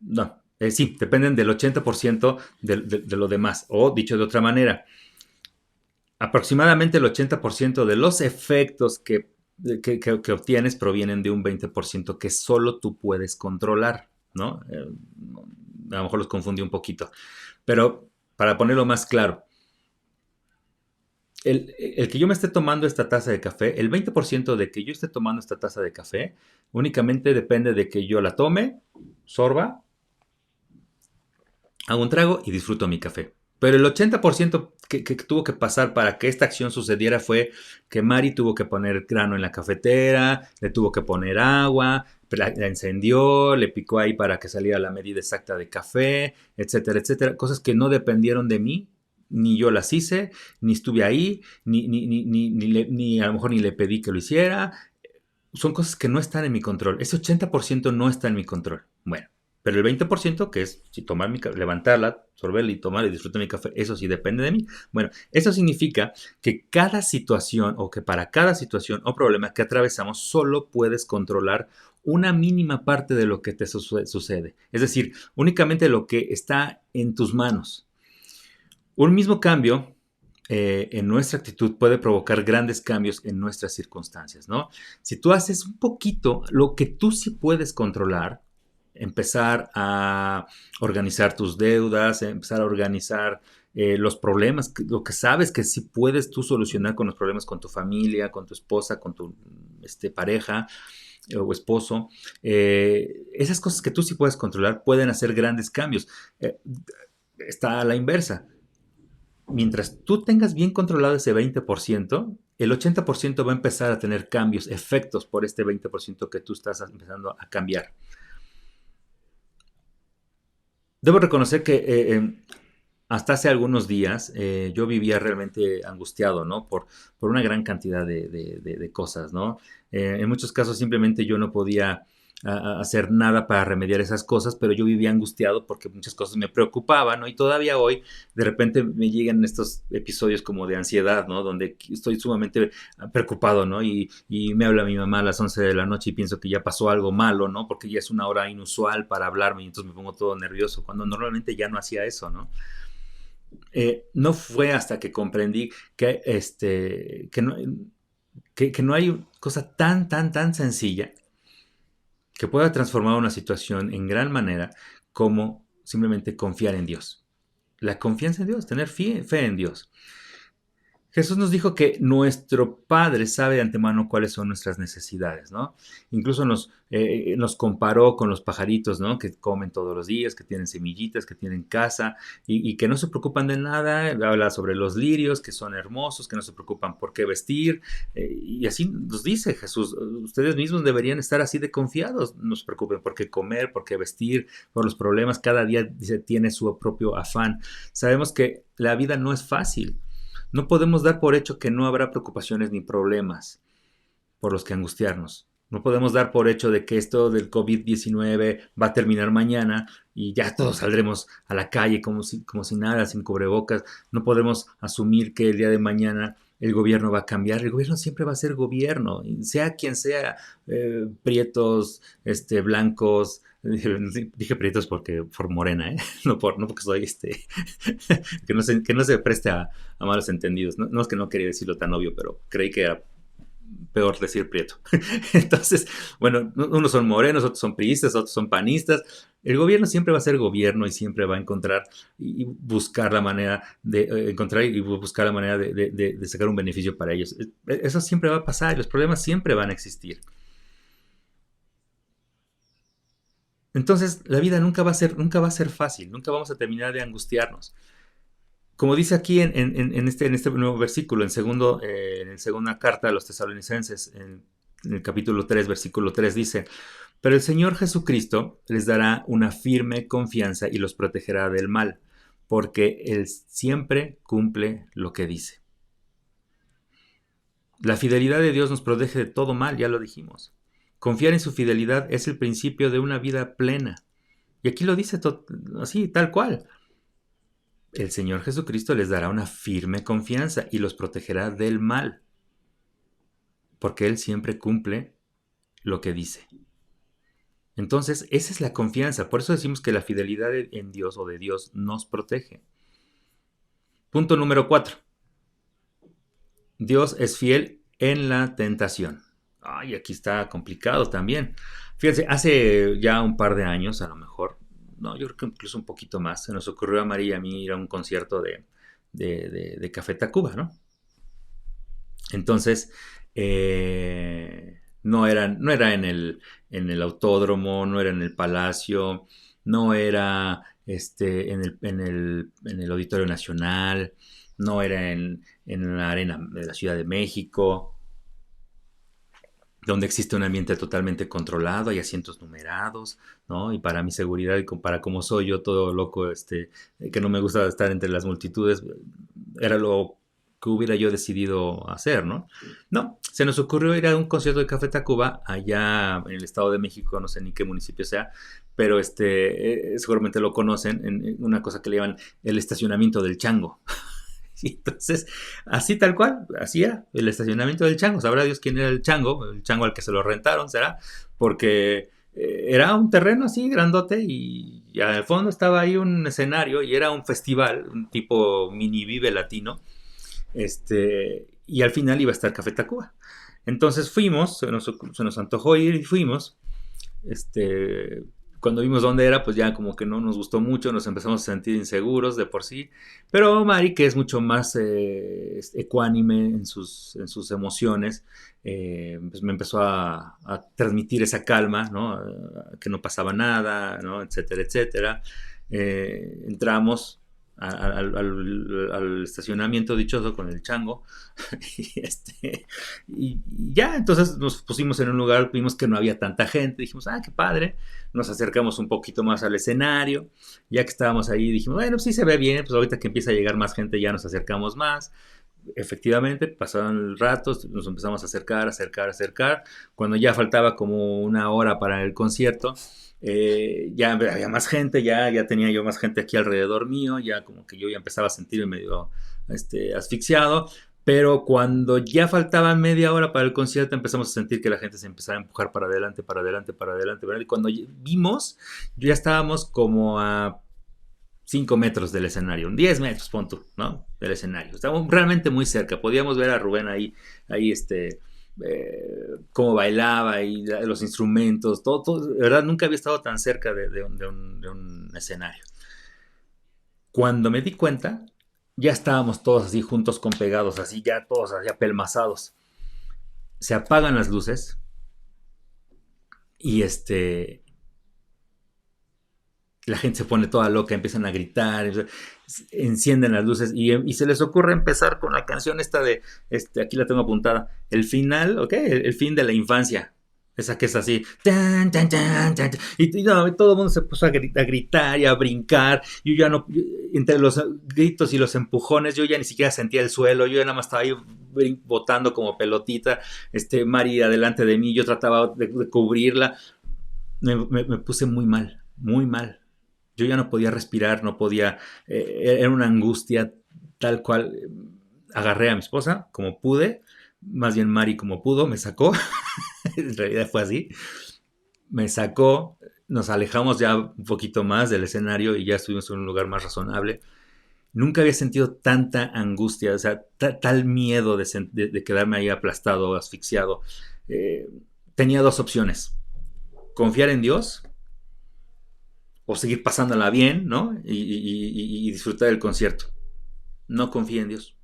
no, sí, dependen del 80% de lo demás. O dicho de otra manera, aproximadamente el 80% de los efectos que obtienes provienen de un 20% que solo tú puedes controlar, ¿no? A lo mejor los confundí un poquito. Pero para ponerlo más claro, el que yo me esté tomando esta taza de café, el 20% de que yo esté tomando esta taza de café, únicamente depende de que yo la tome, sorba, hago un trago y disfruto mi café. Pero el 80% que tuvo que pasar para que esta acción sucediera fue que Mari tuvo que poner grano en la cafetera, le tuvo que poner agua, la encendió, le picó ahí para que saliera la medida exacta de café, etcétera, etcétera. Cosas que no dependieron de mí, ni yo las hice, ni estuve ahí, ni a lo mejor ni le pedí que lo hiciera. Son cosas que no están en mi control. Ese 80% no está en mi control. Bueno, pero el 20%, que es si tomar levantarla, sorberla y tomar y disfrutar mi café, eso sí depende de mí. Bueno, eso significa que cada situación o que para cada situación o problema que atravesamos solo puedes controlar una mínima parte de lo que te sucede. Es decir, únicamente lo que está en tus manos. Un mismo cambio en nuestra actitud puede provocar grandes cambios en nuestras circunstancias, ¿no? Si tú haces un poquito lo que tú sí puedes controlar, empezar a organizar tus deudas, empezar a organizar los problemas, lo que sabes que sí puedes tú solucionar con los problemas con tu familia, con tu esposa, con tu pareja o esposo. Esas cosas que tú sí puedes controlar pueden hacer grandes cambios. Está a la inversa. Mientras tú tengas bien controlado ese 20%, el 80% va a empezar a tener cambios, efectos por este 20% que tú estás empezando a cambiar. Debo reconocer que hasta hace algunos días yo vivía realmente angustiado, ¿no? Por una gran cantidad de cosas, ¿no? En muchos casos simplemente yo no podía hacer nada para remediar esas cosas, pero yo vivía angustiado porque muchas cosas me preocupaban, ¿no? Y todavía hoy de repente me llegan estos episodios como de ansiedad, ¿no? Donde estoy sumamente preocupado, ¿no? Y me habla mi mamá a las 11 de la noche y pienso que ya pasó algo malo, ¿no? Porque ya es una hora inusual para hablarme y entonces me pongo todo nervioso, cuando normalmente ya no hacía eso, ¿no? No fue hasta que comprendí que no hay cosa tan sencilla que pueda transformar una situación en gran manera como simplemente confiar en Dios. La confianza en Dios, tener fe en Dios. Jesús nos dijo que nuestro Padre sabe de antemano cuáles son nuestras necesidades, ¿no? Incluso nos comparó con los pajaritos, ¿no? Que comen todos los días, que tienen semillitas, que tienen casa y que no se preocupan de nada. Habla sobre los lirios, que son hermosos, que no se preocupan por qué vestir. Y así nos dice Jesús, ustedes mismos deberían estar así de confiados. No se preocupen por qué comer, por qué vestir, por los problemas. Cada día dice, tiene su propio afán. Sabemos que la vida no es fácil. No podemos dar por hecho que no habrá preocupaciones ni problemas por los que angustiarnos. No podemos dar por hecho de que esto del COVID-19 va a terminar mañana y ya todos saldremos a la calle como si nada, sin cubrebocas. No podemos asumir que el día de mañana el gobierno va a cambiar. El gobierno siempre va a ser gobierno, sea quien sea, prietos, blancos. Dije prietos porque por morena, no porque soy que no se preste a malos entendidos. No, no es que no quería decirlo tan obvio, pero creí que era peor decir prieto. Entonces, bueno, unos son morenos, otros son priistas, otros son panistas. El gobierno siempre va a ser gobierno y siempre va a encontrar y buscar la manera de encontrar y buscar la manera de sacar un beneficio para ellos. Eso siempre va a pasar y los problemas siempre van a existir. Entonces, la vida nunca va a ser fácil, nunca vamos a terminar de angustiarnos. Como dice aquí en este nuevo versículo, en la segunda carta a los tesalonicenses, en el capítulo 3, versículo 3, dice, pero el Señor Jesucristo les dará una firme confianza y los protegerá del mal, porque Él siempre cumple lo que dice. La fidelidad de Dios nos protege de todo mal, ya lo dijimos. Confiar en su fidelidad es el principio de una vida plena. Y aquí lo dice así, tal cual. El Señor Jesucristo les dará una firme confianza y los protegerá del mal, porque Él siempre cumple lo que dice. Entonces, esa es la confianza. Por eso decimos que la fidelidad en Dios o de Dios nos protege. Punto número 4. Dios es fiel en la tentación. Ay, aquí está complicado también. Fíjense, hace ya un par de años, a lo mejor, no, yo creo que incluso un poquito más, se nos ocurrió a María y a mí ir a un concierto de Café Tacuba, ¿no? Entonces, no era en el autódromo, no era en el Palacio, no era en el Auditorio Nacional, no era en la Arena de la Ciudad de México, donde existe un ambiente totalmente controlado, hay asientos numerados, ¿no? Y para mi seguridad y para como soy yo todo loco, que no me gusta estar entre las multitudes, era lo que hubiera yo decidido hacer, ¿no? No, se nos ocurrió ir a un concierto de Café Tacuba allá en el Estado de México, no sé ni qué municipio sea, pero seguramente lo conocen, en una cosa que le llaman el estacionamiento del chango. Y entonces, así tal cual, así era el estacionamiento del chango. Sabrá Dios quién era el chango al que se lo rentaron, será, porque era un terreno así grandote y al fondo estaba ahí un escenario y era un festival, un tipo mini Vive Latino, y al final iba a estar Café Tacuba. Entonces fuimos, se nos antojó ir y fuimos, Cuando vimos dónde era, pues ya como que no nos gustó mucho, nos empezamos a sentir inseguros de por sí. Pero Mari, que es mucho más ecuánime en sus emociones, pues me empezó a transmitir esa calma, ¿no? Que no pasaba nada, ¿no? Etcétera, etcétera. Entramos al estacionamiento dichoso con el chango y, y ya, entonces nos pusimos en un lugar, vimos que no había tanta gente, dijimos, qué padre, nos acercamos un poquito más al escenario, ya que estábamos ahí dijimos, bueno, pues sí se ve bien, pues ahorita que empieza a llegar más gente ya nos acercamos más. Efectivamente, pasaron ratos, nos empezamos a acercar. Cuando ya faltaba como una hora para el concierto, ya había más gente, ya tenía yo más gente aquí alrededor mío, ya como que yo ya empezaba a sentirme medio asfixiado. Pero cuando ya faltaba media hora para el concierto, empezamos a sentir que la gente se empezaba a empujar para adelante, para adelante, para adelante. Y cuando vimos, ya estábamos como a 5 metros del escenario, 10 metros, pon tú, ¿no? Del escenario. Estábamos realmente muy cerca. Podíamos ver a Rubén ahí cómo bailaba y los instrumentos, todo, de verdad, nunca había estado tan cerca de un escenario. Cuando me di cuenta, ya estábamos todos así juntos con pegados, así ya todos así apelmazados. Se apagan las luces y la gente se pone toda loca, empiezan a gritar, encienden las luces y se les ocurre empezar con la canción esta de, aquí la tengo apuntada, el final, ¿ok? El fin de la infancia. Esa que es así, tan, tan, tan, tan, y no, todo el mundo se puso a gritar y a brincar. Yo ya no, entre los gritos y los empujones, yo ya ni siquiera sentía el suelo, yo ya nada más estaba ahí botando como pelotita. Mari adelante de mí, yo trataba de cubrirla. Me puse muy mal, muy mal. Yo ya no podía respirar, no podía, era una angustia tal cual. Agarré a mi esposa como pude, más bien Mari como pudo, me sacó, en realidad fue así, me sacó, nos alejamos ya un poquito más del escenario y ya estuvimos en un lugar más razonable. Nunca había sentido tanta angustia, o sea, tal miedo de quedarme ahí aplastado, asfixiado. Eh, Tenía dos opciones, confiar en Dios o seguir pasándola bien, ¿no? Y disfrutar del concierto. No confié en Dios.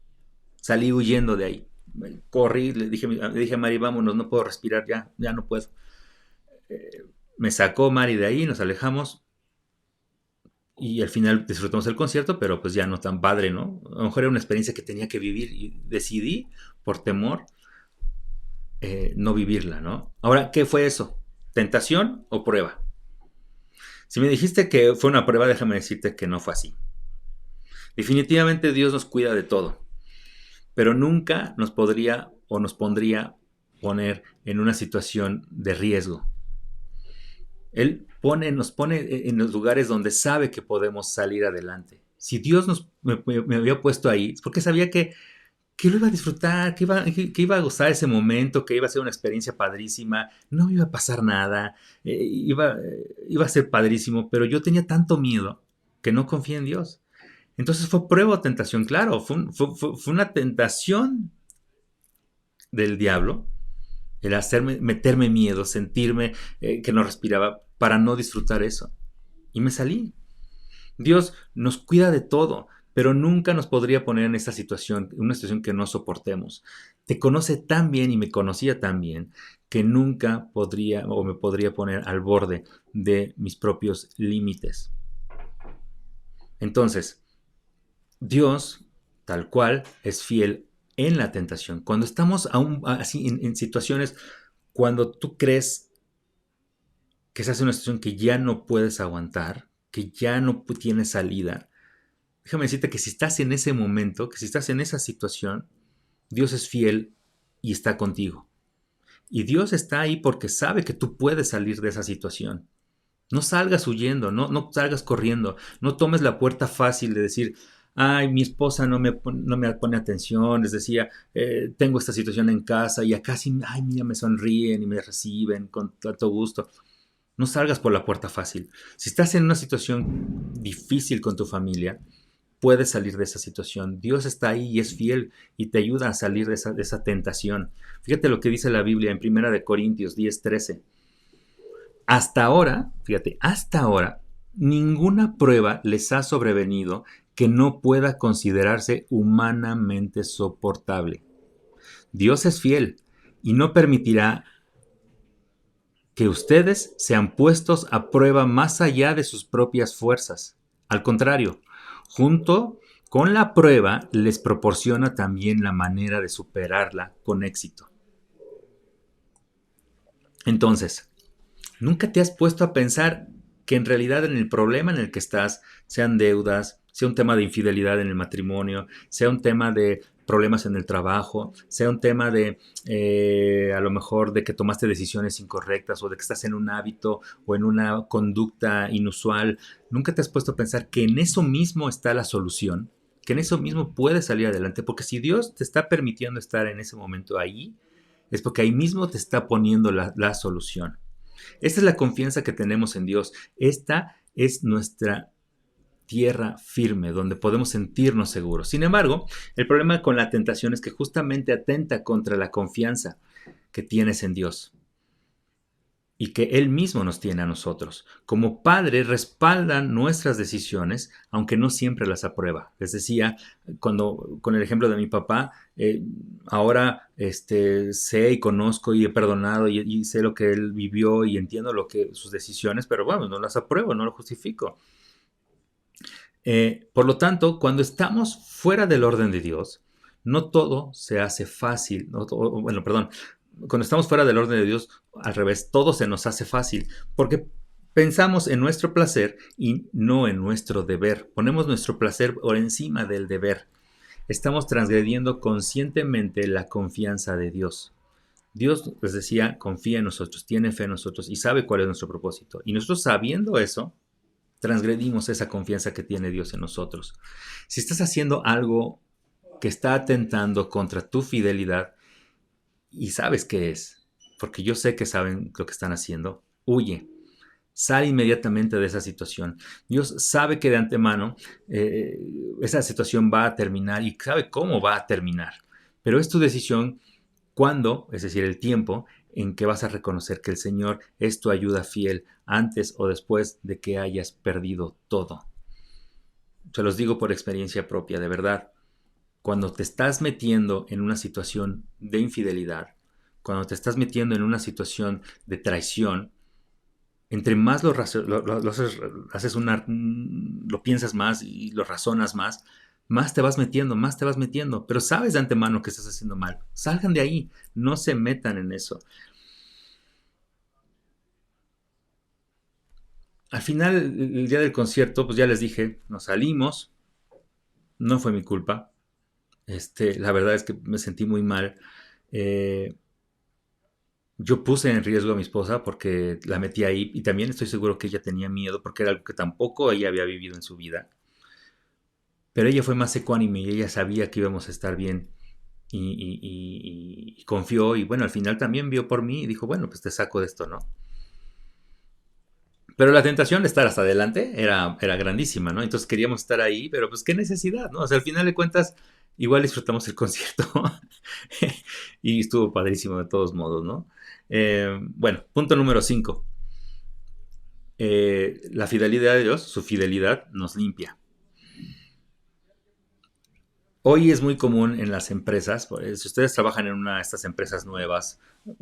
Salí huyendo de ahí. Corrí, le dije a Mari, vámonos, no puedo respirar, ya no puedo. Me sacó Mari de ahí, nos alejamos y al final disfrutamos el concierto, pero pues ya no tan padre, ¿no? A lo mejor era una experiencia que tenía que vivir y decidí, por temor, no vivirla, ¿no? Ahora, ¿qué fue eso? ¿Tentación o prueba? Si me dijiste que fue una prueba, déjame decirte que no fue así. Definitivamente Dios nos cuida de todo, pero nunca nos podría o nos pondría poner en una situación de riesgo. Él nos pone en los lugares donde sabe que podemos salir adelante. Si Dios me había puesto ahí, es porque sabía que lo iba a disfrutar, que iba a gozar ese momento, que iba a ser una experiencia padrísima, no iba a pasar nada, iba a ser padrísimo, pero yo tenía tanto miedo que no confié en Dios. Entonces fue prueba o tentación, claro, fue una tentación del diablo, el meterme miedo, sentirme que no respiraba para no disfrutar eso. Y me salí. Dios nos cuida de todo, pero nunca nos podría poner en esta situación, una situación que no soportemos. Te conoce tan bien y me conocía tan bien que nunca podría o me podría poner al borde de mis propios límites. Entonces, Dios, tal cual, es fiel en la tentación. Cuando estamos aún así en situaciones, cuando tú crees que esa es una situación que ya no puedes aguantar, que ya no tienes salida, déjame decirte que si estás en ese momento, que si estás en esa situación, Dios es fiel y está contigo. Y Dios está ahí porque sabe que tú puedes salir de esa situación. No salgas huyendo, no salgas corriendo, no tomes la puerta fácil de decir, ay, mi esposa no me pone atención, les decía, tengo esta situación en casa y acá sí, ay, mira, me sonríen y me reciben con tanto gusto. No salgas por la puerta fácil. Si estás en una situación difícil con tu familia, puedes salir de esa situación. Dios está ahí y es fiel y te ayuda a salir de esa tentación. Fíjate lo que dice la Biblia en 1 Corintios 10:13. Hasta ahora, fíjate, hasta ahora, ninguna prueba les ha sobrevenido que no pueda considerarse humanamente soportable. Dios es fiel y no permitirá que ustedes sean puestos a prueba más allá de sus propias fuerzas. Al contrario, junto con la prueba les proporciona también la manera de superarla con éxito. Entonces, ¿nunca te has puesto a pensar que en realidad en el problema en el que estás, sean deudas, sea un tema de infidelidad en el matrimonio, sea un tema de problemas en el trabajo, sea un tema de a lo mejor de que tomaste decisiones incorrectas o de que estás en un hábito o en una conducta inusual, nunca te has puesto a pensar que en eso mismo está la solución, que en eso mismo puedes salir adelante, porque si Dios te está permitiendo estar en ese momento ahí, es porque ahí mismo te está poniendo la solución. Esta es la confianza que tenemos en Dios. Esta es nuestra tierra firme, donde podemos sentirnos seguros. Sin embargo, el problema con la tentación es que justamente atenta contra la confianza que tienes en Dios y que Él mismo nos tiene a nosotros. Como Padre, respaldan nuestras decisiones, aunque no siempre las aprueba. Les decía, con el ejemplo de mi papá, ahora sé y conozco y he perdonado y sé lo que él vivió y entiendo sus decisiones, pero bueno, no las apruebo, no lo justifico. Por lo tanto, cuando estamos fuera del orden de Dios, no todo se hace fácil. Bueno, perdón, cuando estamos fuera del orden de Dios, al revés, todo se nos hace fácil, porque pensamos en nuestro placer y no en nuestro deber. Ponemos nuestro placer por encima del deber. Estamos transgrediendo conscientemente la confianza de Dios. Dios, les decía, confía en nosotros, tiene fe en nosotros y sabe cuál es nuestro propósito. Y nosotros sabiendo eso, transgredimos esa confianza que tiene Dios en nosotros. Si estás haciendo algo que está atentando contra tu fidelidad y sabes qué es, porque yo sé que saben lo que están haciendo, huye. Sal inmediatamente de esa situación. Dios sabe que de antemano esa situación va a terminar y sabe cómo va a terminar. Pero es tu decisión cuándo, es decir, el tiempo en que vas a reconocer que el Señor es tu ayuda fiel antes o después de que hayas perdido todo. Se los digo por experiencia propia, de verdad. Cuando te estás metiendo en una situación de infidelidad, cuando te estás metiendo en una situación de traición, entre más lo piensas más y lo razonas más te vas metiendo, pero sabes de antemano que estás haciendo mal. Salgan de ahí, no se metan en eso. Al final, el día del concierto, pues ya les dije, nos salimos, no fue mi culpa. La verdad es que me sentí muy mal. Eh, yo puse en riesgo a mi esposa porque la metí ahí y también estoy seguro que ella tenía miedo porque era algo que tampoco ella había vivido en su vida. Pero ella fue más ecuánime y ella sabía que íbamos a estar bien y confió y bueno, al final también vio por mí y dijo, bueno, pues te saco de esto, ¿no? Pero la tentación de estar hasta adelante era grandísima, ¿no? Entonces queríamos estar ahí, pero pues qué necesidad, ¿no? O sea, al final de cuentas, igual disfrutamos el concierto y estuvo padrísimo de todos modos, ¿no? Bueno, punto número 5. La fidelidad de Dios, su fidelidad nos limpia. Hoy es muy común en las empresas, pues, si ustedes trabajan en una de estas empresas nuevas,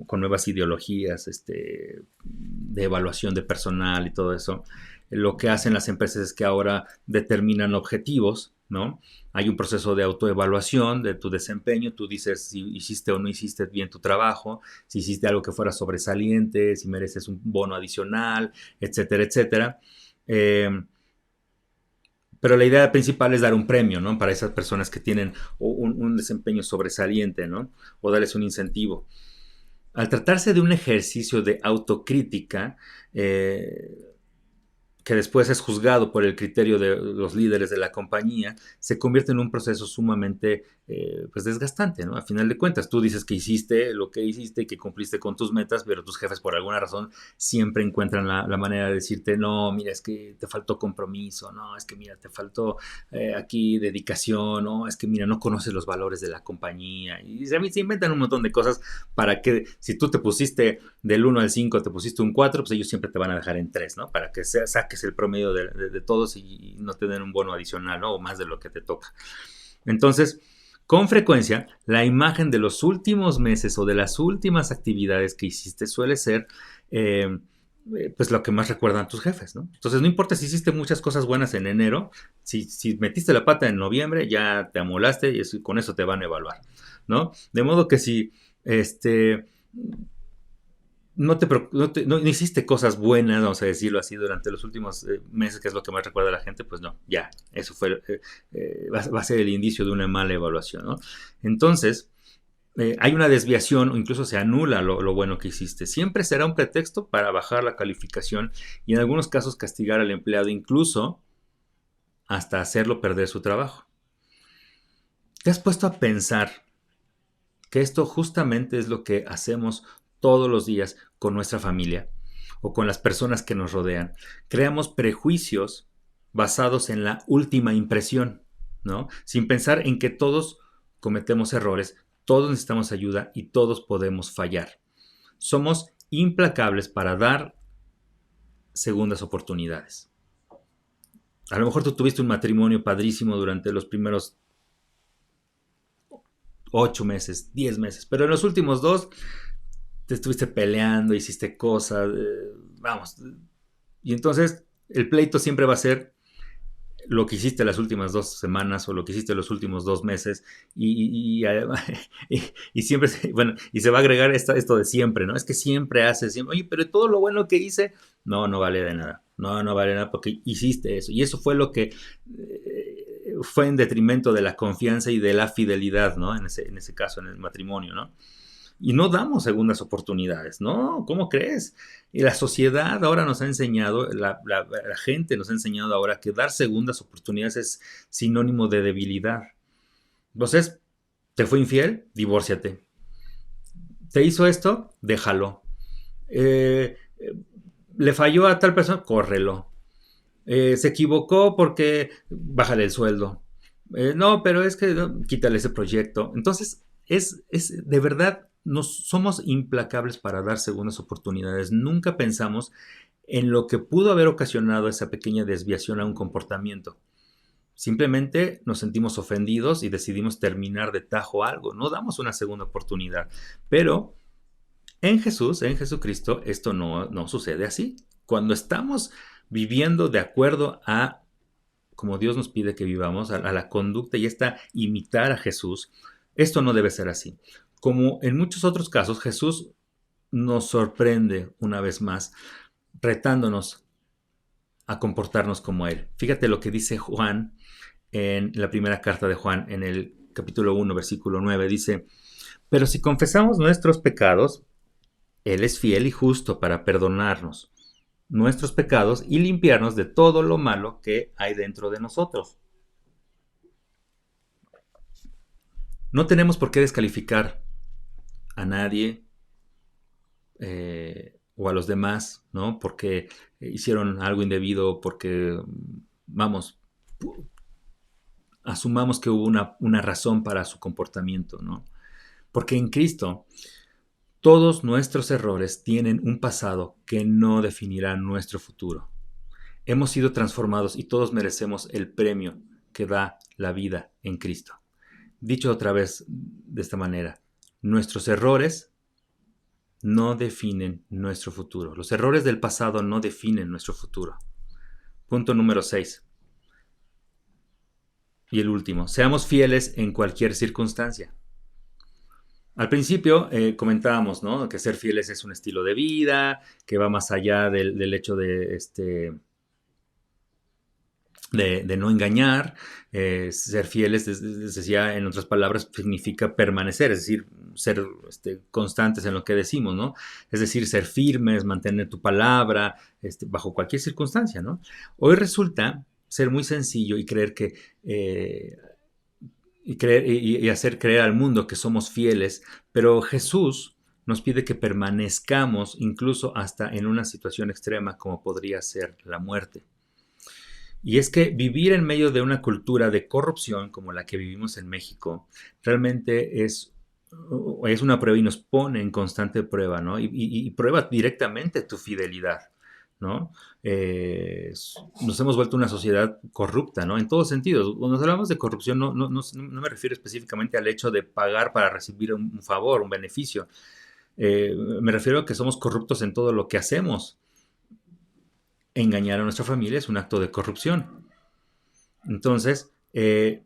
con nuevas ideologías de evaluación de personal y todo eso, lo que hacen las empresas es que ahora determinan objetivos, ¿no? Hay un proceso de autoevaluación de tu desempeño, tú dices si hiciste o no hiciste bien tu trabajo, si hiciste algo que fuera sobresaliente, si mereces un bono adicional, etcétera, etcétera. Eh, pero la idea principal es dar un premio, ¿no? Para esas personas que tienen un desempeño sobresaliente, ¿no? O darles un incentivo. Al tratarse de un ejercicio de autocrítica, que después es juzgado por el criterio de los líderes de la compañía, se convierte en un proceso sumamente pues desgastante, ¿no? A final de cuentas, tú dices que hiciste lo que hiciste y que cumpliste con tus metas, pero tus jefes por alguna razón siempre encuentran la manera de decirte, no, mira, es que te faltó compromiso, no, es que mira, te faltó aquí dedicación, no, es que mira, no conoces los valores de la compañía. Y se inventan un montón de cosas para que si tú te pusiste del 1 al 5 te pusiste un 4, pues ellos siempre te van a dejar en 3, ¿no? Para que saques el promedio de todos y no te den un bono adicional, ¿no? O más de lo que te toca. Entonces, con frecuencia, la imagen de los últimos meses o de las últimas actividades que hiciste suele ser pues lo que más recuerdan tus jefes, ¿no? Entonces, no importa si hiciste muchas cosas buenas en enero, si metiste la pata en noviembre, ya te amolaste y con eso te van a evaluar, ¿no? De modo que si no hiciste cosas buenas, vamos a decirlo así, durante los últimos meses, que es lo que más recuerda a la gente, pues no, ya, eso fue, va a ser el indicio de una mala evaluación, ¿no? Entonces, hay una desviación o incluso se anula lo bueno que hiciste. Siempre será un pretexto para bajar la calificación y en algunos casos castigar al empleado, incluso hasta hacerlo perder su trabajo. ¿Te has puesto a pensar que esto justamente es lo que hacemos todos los días con nuestra familia o con las personas que nos rodean? Creamos prejuicios basados en la última impresión, ¿no? Sin pensar en que todos cometemos errores, todos necesitamos ayuda y todos podemos fallar. Somos implacables para dar segundas oportunidades. A lo mejor tú tuviste un matrimonio padrísimo durante los primeros 8 meses, 10 meses, pero en los últimos 2 te estuviste peleando, hiciste cosas, vamos. Y entonces el pleito siempre va a ser lo que hiciste las últimas 2 semanas o lo que hiciste los últimos 2 meses y siempre, bueno, y se va a agregar esto de siempre, ¿no? Es que siempre haces, siempre, oye, pero todo lo bueno que hice, no vale de nada, no vale de nada porque hiciste eso y eso fue lo que fue en detrimento de la confianza y de la fidelidad, ¿no? En ese caso, en el matrimonio, ¿no? Y no damos segundas oportunidades, ¿no? ¿Cómo crees? Y la sociedad ahora nos ha enseñado, la gente nos ha enseñado ahora que dar segundas oportunidades es sinónimo de debilidad. Entonces, ¿te fue infiel? Divórciate. ¿Te hizo esto? Déjalo. Eh, ¿Le falló a tal persona? Córrelo. Se equivocó porque bájale el sueldo. No, pero es que no, quítale ese proyecto. Entonces, es de verdad, somos implacables para dar segundas oportunidades. Nunca pensamos en lo que pudo haber ocasionado esa pequeña desviación a un comportamiento. Simplemente nos sentimos ofendidos y decidimos terminar de tajo algo. No damos una segunda oportunidad. Pero en Jesús, en Jesucristo, esto no sucede así. Cuando estamos viviendo de acuerdo a como Dios nos pide que vivamos, a la conducta y esta imitar a Jesús, esto no debe ser así. Como en muchos otros casos, Jesús nos sorprende una vez más, retándonos a comportarnos como Él. Fíjate lo que dice Juan en la primera carta de Juan, en el capítulo 1, versículo 9, dice, pero si confesamos nuestros pecados, Él es fiel y justo para perdonarnos nuestros pecados y limpiarnos de todo lo malo que hay dentro de nosotros. No tenemos por qué descalificar a nadie o a los demás, ¿no? Porque hicieron algo indebido, porque, vamos, asumamos que hubo una razón para su comportamiento, ¿no? Porque en Cristo todos nuestros errores tienen un pasado que no definirá nuestro futuro. Hemos sido transformados y todos merecemos el premio que da la vida en Cristo. Dicho otra vez de esta manera, nuestros errores no definen nuestro futuro. Los errores del pasado no definen nuestro futuro. Punto número 6. Y el último, seamos fieles en cualquier circunstancia. Al principio comentábamos, ¿no? Que ser fieles es un estilo de vida, que va más allá del hecho de de no engañar. Ser fieles, les decía, en otras palabras, significa permanecer, es decir, ser constantes en lo que decimos, ¿no? Es decir, ser firmes, mantener tu palabra, bajo cualquier circunstancia, ¿no? Hoy resulta ser muy sencillo y creer que y hacer creer al mundo que somos fieles, pero Jesús nos pide que permanezcamos incluso hasta en una situación extrema como podría ser la muerte. Y es que vivir en medio de una cultura de corrupción como la que vivimos en México realmente es una prueba y nos pone en constante prueba, ¿no? Y prueba directamente tu fidelidad, ¿no? Nos hemos vuelto una sociedad corrupta, ¿no? En todos sentidos. Cuando hablamos de corrupción no me refiero específicamente al hecho de pagar para recibir un favor, un beneficio. Me refiero a que somos corruptos en todo lo que hacemos. Engañar a nuestra familia es un acto de corrupción. Entonces, les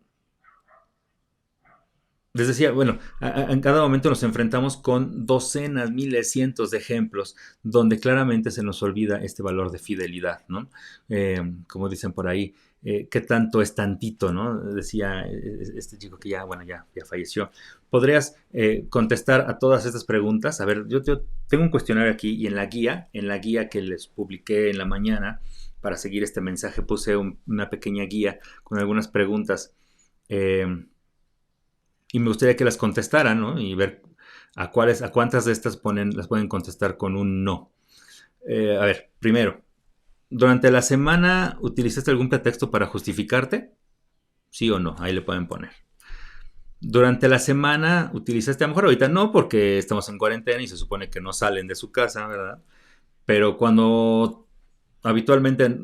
decía, bueno, en cada momento nos enfrentamos con docenas, miles, cientos de ejemplos donde claramente se nos olvida este valor de fidelidad, ¿no? Como dicen por ahí, ¿qué tanto es tantito, no? Decía este chico que ya, bueno, ya falleció. ¿Podrías contestar a todas estas preguntas? A ver, yo tengo un cuestionario aquí y en la guía que les publiqué en la mañana, para seguir este mensaje, puse una pequeña guía con algunas preguntas. Y me gustaría que las contestaran, ¿no? Y ver a cuántas de estas las pueden contestar con un no. A ver, primero, ¿durante la semana utilizaste algún pretexto para justificarte? ¿Sí o no? Ahí le pueden poner. Durante la semana utilizaste, a lo mejor ahorita no, porque estamos en cuarentena y se supone que no salen de su casa, ¿verdad? Pero cuando habitualmente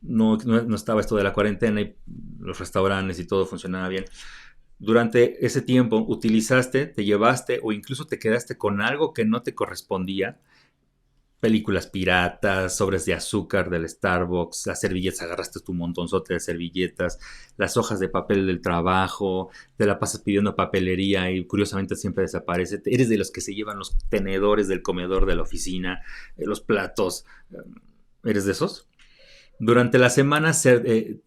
no estaba esto de la cuarentena y los restaurantes y todo funcionaba bien, durante ese tiempo utilizaste, te llevaste o incluso te quedaste con algo que no te correspondía. Películas piratas, sobres de azúcar del Starbucks, las servilletas, agarraste tu montonzote de servilletas, las hojas de papel del trabajo, te la pasas pidiendo papelería y curiosamente siempre desaparece. Eres de los que se llevan los tenedores del comedor de la oficina, los platos. ¿Eres de esos? Durante la semana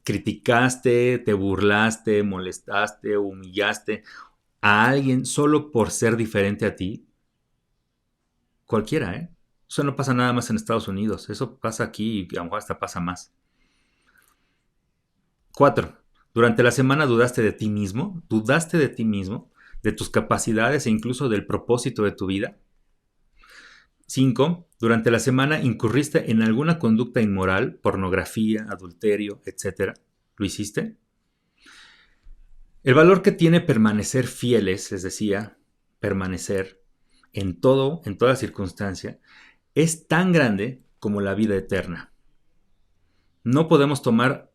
criticaste, te burlaste, molestaste, humillaste a alguien solo por ser diferente a ti. Cualquiera, ¿eh? Eso no pasa nada más en Estados Unidos. Eso pasa aquí y a lo mejor hasta pasa más. 4. Durante la semana dudaste de ti mismo. Dudaste de ti mismo, de tus capacidades e incluso del propósito de tu vida. 5. Durante la semana incurriste en alguna conducta inmoral, pornografía, adulterio, etc. ¿Lo hiciste? El valor que tiene permanecer fieles, les decía, permanecer en todo, en toda circunstancia, es tan grande como la vida eterna. No podemos tomar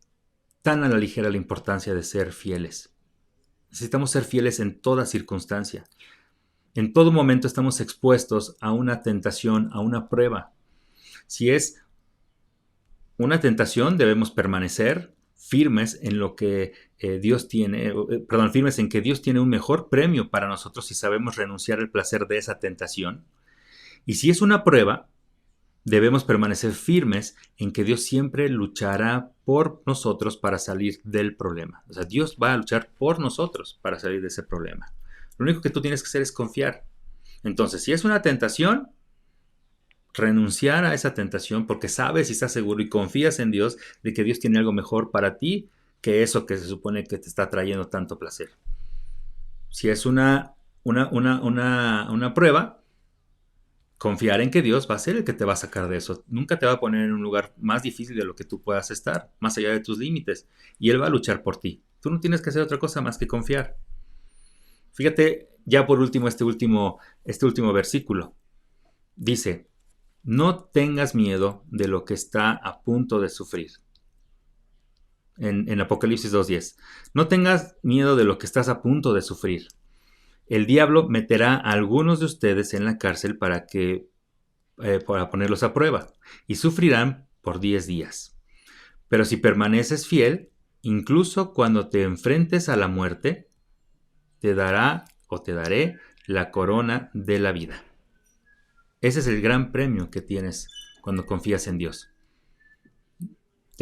tan a la ligera la importancia de ser fieles. Necesitamos ser fieles en toda circunstancia. En todo momento estamos expuestos a una tentación, a una prueba. Si es una tentación, debemos permanecer firmes en lo que Dios tiene, firmes en que Dios tiene un mejor premio para nosotros si sabemos renunciar al placer de esa tentación. Y si es una prueba, debemos permanecer firmes en que Dios siempre luchará por nosotros para salir del problema. O sea, Dios va a luchar por nosotros para salir de ese problema. Lo único que tú tienes que hacer es confiar. Entonces, si es una tentación, renunciar a esa tentación porque sabes y estás seguro y confías en Dios de que Dios tiene algo mejor para ti que eso que se supone que te está trayendo tanto placer. Si es una prueba, confiar en que Dios va a ser el que te va a sacar de eso. Nunca te va a poner en un lugar más difícil de lo que tú puedas estar, más allá de tus límites. Y Él va a luchar por ti. Tú no tienes que hacer otra cosa más que confiar. Fíjate ya por último este último versículo. Dice, no tengas miedo de lo que está a punto de sufrir. En Apocalipsis 2.10. No tengas miedo de lo que estás a punto de sufrir. El diablo meterá a algunos de ustedes en la cárcel para ponerlos a prueba y sufrirán por 10 días. Pero si permaneces fiel, incluso cuando te enfrentes a la muerte, te daré la corona de la vida. Ese es el gran premio que tienes cuando confías en Dios.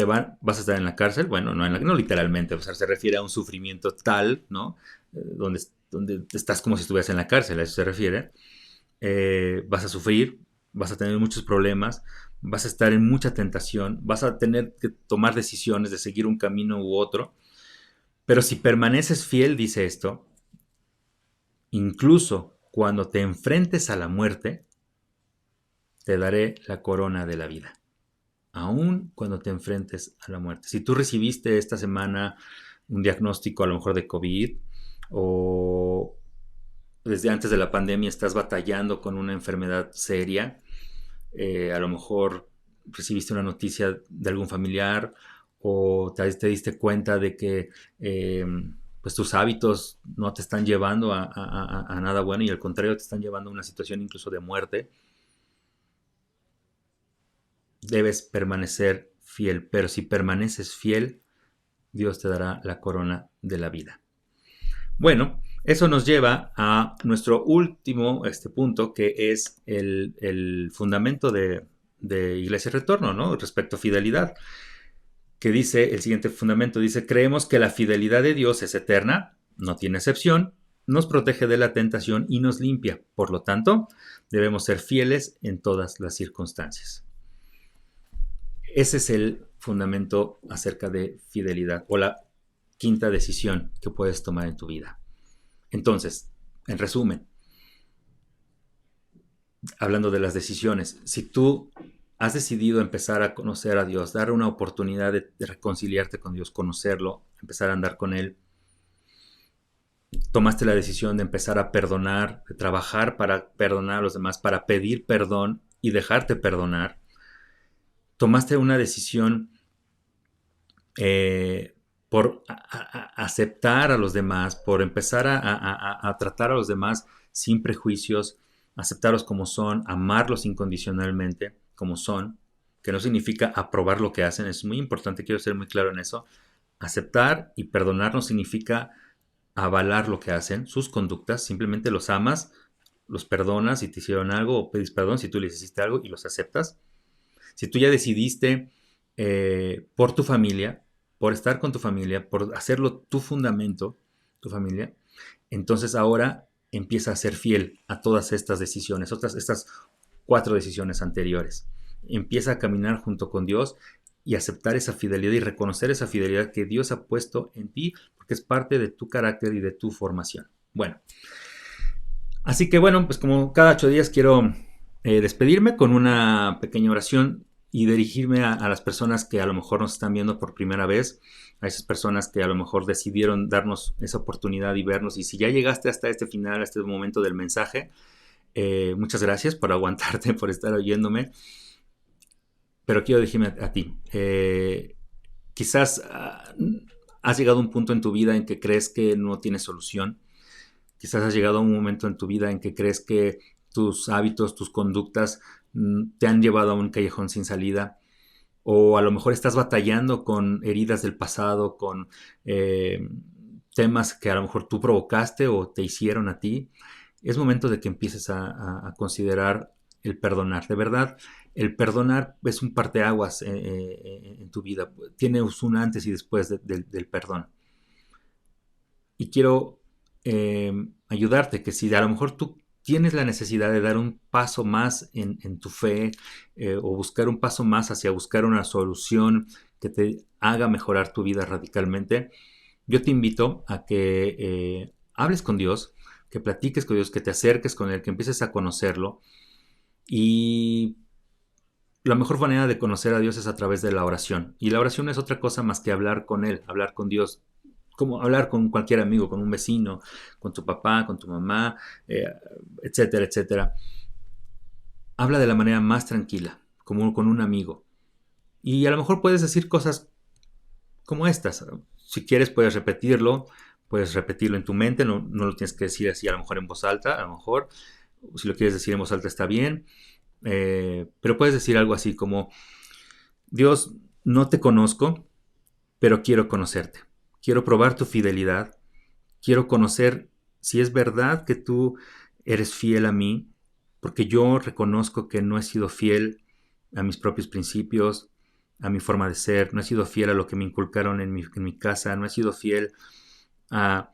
vas a estar en la cárcel, bueno, no literalmente, o sea, se refiere a un sufrimiento tal, ¿no? Donde estás como si estuvieras en la cárcel, a eso se refiere. Vas a sufrir, vas a tener muchos problemas, vas a estar en mucha tentación, vas a tener que tomar decisiones de seguir un camino u otro, pero si permaneces fiel, dice esto, incluso cuando te enfrentes a la muerte, te daré la corona de la vida. Aún cuando te enfrentes a la muerte. Si tú recibiste esta semana un diagnóstico a lo mejor de COVID o desde antes de la pandemia estás batallando con una enfermedad seria, a lo mejor recibiste una noticia de algún familiar o te diste cuenta de que pues tus hábitos no te están llevando a nada bueno y al contrario te están llevando a una situación incluso de muerte, debes permanecer fiel, pero si permaneces fiel, Dios te dará la corona de la vida. Bueno, eso nos lleva a nuestro último punto, que es el fundamento de Iglesia Retorno, ¿no? Respecto a fidelidad, que dice, el siguiente fundamento dice, creemos que la fidelidad de Dios es eterna, no tiene excepción, nos protege de la tentación y nos limpia. Por lo tanto, debemos ser fieles en todas las circunstancias. Ese es el fundamento acerca de fidelidad o la quinta decisión que puedes tomar en tu vida. Entonces, en resumen, hablando de las decisiones, si tú has decidido empezar a conocer a Dios, dar una oportunidad de reconciliarte con Dios, conocerlo, empezar a andar con Él, tomaste la decisión de empezar a perdonar, de trabajar para perdonar a los demás, para pedir perdón y dejarte perdonar, tomaste una decisión por aceptar a los demás, por empezar a tratar a los demás sin prejuicios, aceptarlos como son, amarlos incondicionalmente como son, que no significa aprobar lo que hacen, es muy importante, quiero ser muy claro en eso. Aceptar y perdonar no significa avalar lo que hacen, sus conductas, simplemente los amas, los perdonas si te hicieron algo o pedís perdón si tú les hiciste algo y los aceptas. Si tú ya decidiste por tu familia, por estar con tu familia, por hacerlo tu fundamento, tu familia, entonces ahora empieza a ser fiel a todas estas decisiones, estas 4 decisiones anteriores. Empieza a caminar junto con Dios y aceptar esa fidelidad y reconocer esa fidelidad que Dios ha puesto en ti, porque es parte de tu carácter y de tu formación. Bueno, así que bueno, pues como cada 8 días quiero despedirme con una pequeña oración y dirigirme a las personas que a lo mejor nos están viendo por primera vez, a esas personas que a lo mejor decidieron darnos esa oportunidad y vernos. Y si ya llegaste hasta este final, a este momento del mensaje, muchas gracias por aguantarte, por estar oyéndome. Pero quiero dirigirme a ti. Quizás has llegado a un punto en tu vida en que crees que no tienes solución. Quizás has llegado a un momento en tu vida en que crees que tus hábitos, tus conductas te han llevado a un callejón sin salida. O a lo mejor estás batallando con heridas del pasado, con temas que a lo mejor tú provocaste o te hicieron a ti. Es momento de que empieces a considerar el perdonar. De verdad, el perdonar es un parteaguas en tu vida. Tiene un antes y después del perdón. Y quiero ayudarte, que si a lo mejor tú tienes la necesidad de dar un paso más en tu fe o buscar un paso más hacia buscar una solución que te haga mejorar tu vida radicalmente, yo te invito a que hables con Dios, que platiques con Dios, que te acerques con Él, que empieces a conocerlo. Y la mejor manera de conocer a Dios es a través de la oración. Y la oración es otra cosa más que hablar con Él, hablar con Dios, como hablar con cualquier amigo, con un vecino, con tu papá, con tu mamá, etcétera, etcétera. Habla de la manera más tranquila, como con un amigo. Y a lo mejor puedes decir cosas como estas. Si quieres puedes repetirlo en tu mente, no lo tienes que decir así a lo mejor en voz alta, a lo mejor, si lo quieres decir en voz alta está bien, pero puedes decir algo así como, Dios, no te conozco, pero quiero conocerte. Quiero probar tu fidelidad. Quiero conocer si es verdad que tú eres fiel a mí, porque yo reconozco que no he sido fiel a mis propios principios, a mi forma de ser, no he sido fiel a lo que me inculcaron en mi casa, no he sido fiel a,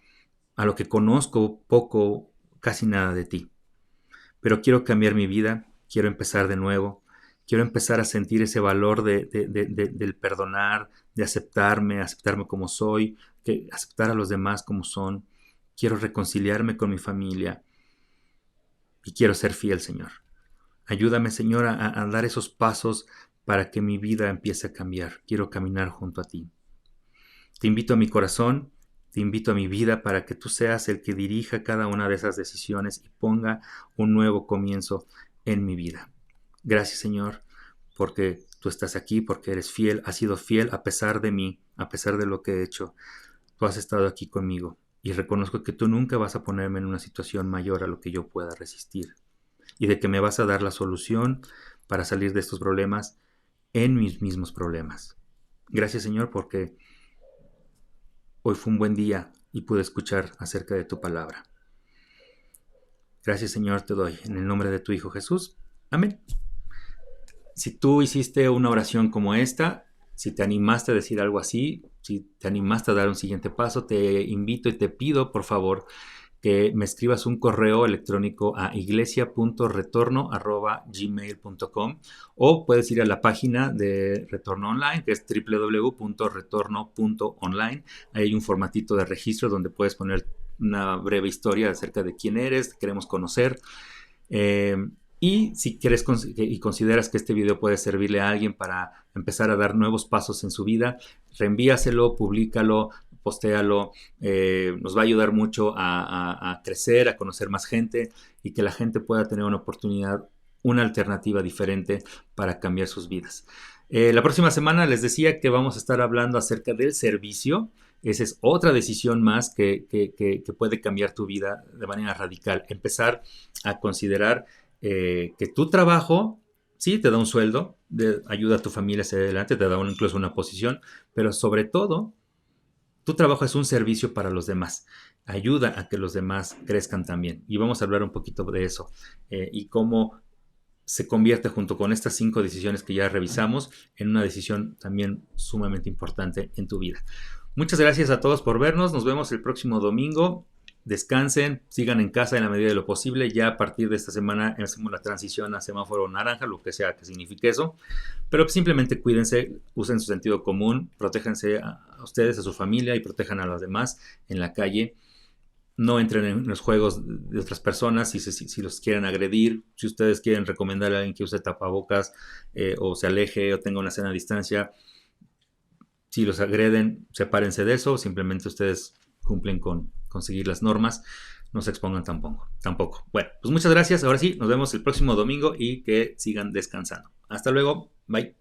a lo que conozco poco, casi nada de ti. Pero quiero cambiar mi vida, quiero empezar de nuevo, quiero empezar a sentir ese valor del perdonar, de aceptarme como soy, aceptar a los demás como son. Quiero reconciliarme con mi familia y quiero ser fiel, Señor. Ayúdame, Señor, a dar esos pasos para que mi vida empiece a cambiar. Quiero caminar junto a ti. Te invito a mi corazón, te invito a mi vida para que tú seas el que dirija cada una de esas decisiones y ponga un nuevo comienzo en mi vida. Gracias, Señor, porque tú estás aquí, porque eres fiel, has sido fiel a pesar de mí, a pesar de lo que he hecho. Tú has estado aquí conmigo y reconozco que tú nunca vas a ponerme en una situación mayor a lo que yo pueda resistir y de que me vas a dar la solución para salir de estos problemas en mis mismos problemas. Gracias, Señor, porque hoy fue un buen día y pude escuchar acerca de tu palabra. Gracias, Señor, te doy en el nombre de tu Hijo Jesús. Amén. Si tú hiciste una oración como esta, si te animaste a decir algo así, si te animaste a dar un siguiente paso, te invito y te pido, por favor, que me escribas un correo electrónico a iglesia.retorno@gmail.com o puedes ir a la página de Retorno Online, que es www.retorno.online. Ahí hay un formatito de registro donde puedes poner una breve historia acerca de quién eres, queremos conocer. Y si quieres y consideras que este video puede servirle a alguien para empezar a dar nuevos pasos en su vida, reenvíaselo, públicalo, postéalo. Nos va a ayudar mucho a crecer, a conocer más gente y que la gente pueda tener una oportunidad, una alternativa diferente para cambiar sus vidas. La próxima semana les decía que vamos a estar hablando acerca del servicio. Esa es otra decisión más que puede cambiar tu vida de manera radical. Empezar a considerar que tu trabajo, sí, te da un sueldo, ayuda a tu familia hacia adelante, te da incluso una posición, pero sobre todo, tu trabajo es un servicio para los demás. Ayuda a que los demás crezcan también. Y vamos a hablar un poquito de eso y cómo se convierte junto con estas 5 decisiones que ya revisamos en una decisión también sumamente importante en tu vida. Muchas gracias a todos por vernos. Nos vemos el próximo domingo. Descansen, sigan en casa en la medida de lo posible. Ya a partir de esta semana hacemos la transición a semáforo naranja, lo que sea que signifique eso. Pero simplemente cuídense, usen su sentido común, protéjanse a ustedes, a su familia y protejan a los demás en la calle. No entren en los juegos de otras personas si los quieren agredir. Si ustedes quieren recomendar a alguien que use tapabocas o se aleje o tenga una sana distancia, si los agreden, sepárense de eso. Simplemente ustedes cumplen con seguir las normas, no se expongan tampoco. Bueno, pues muchas gracias. Ahora sí, nos vemos el próximo domingo y que sigan descansando. Hasta luego. Bye.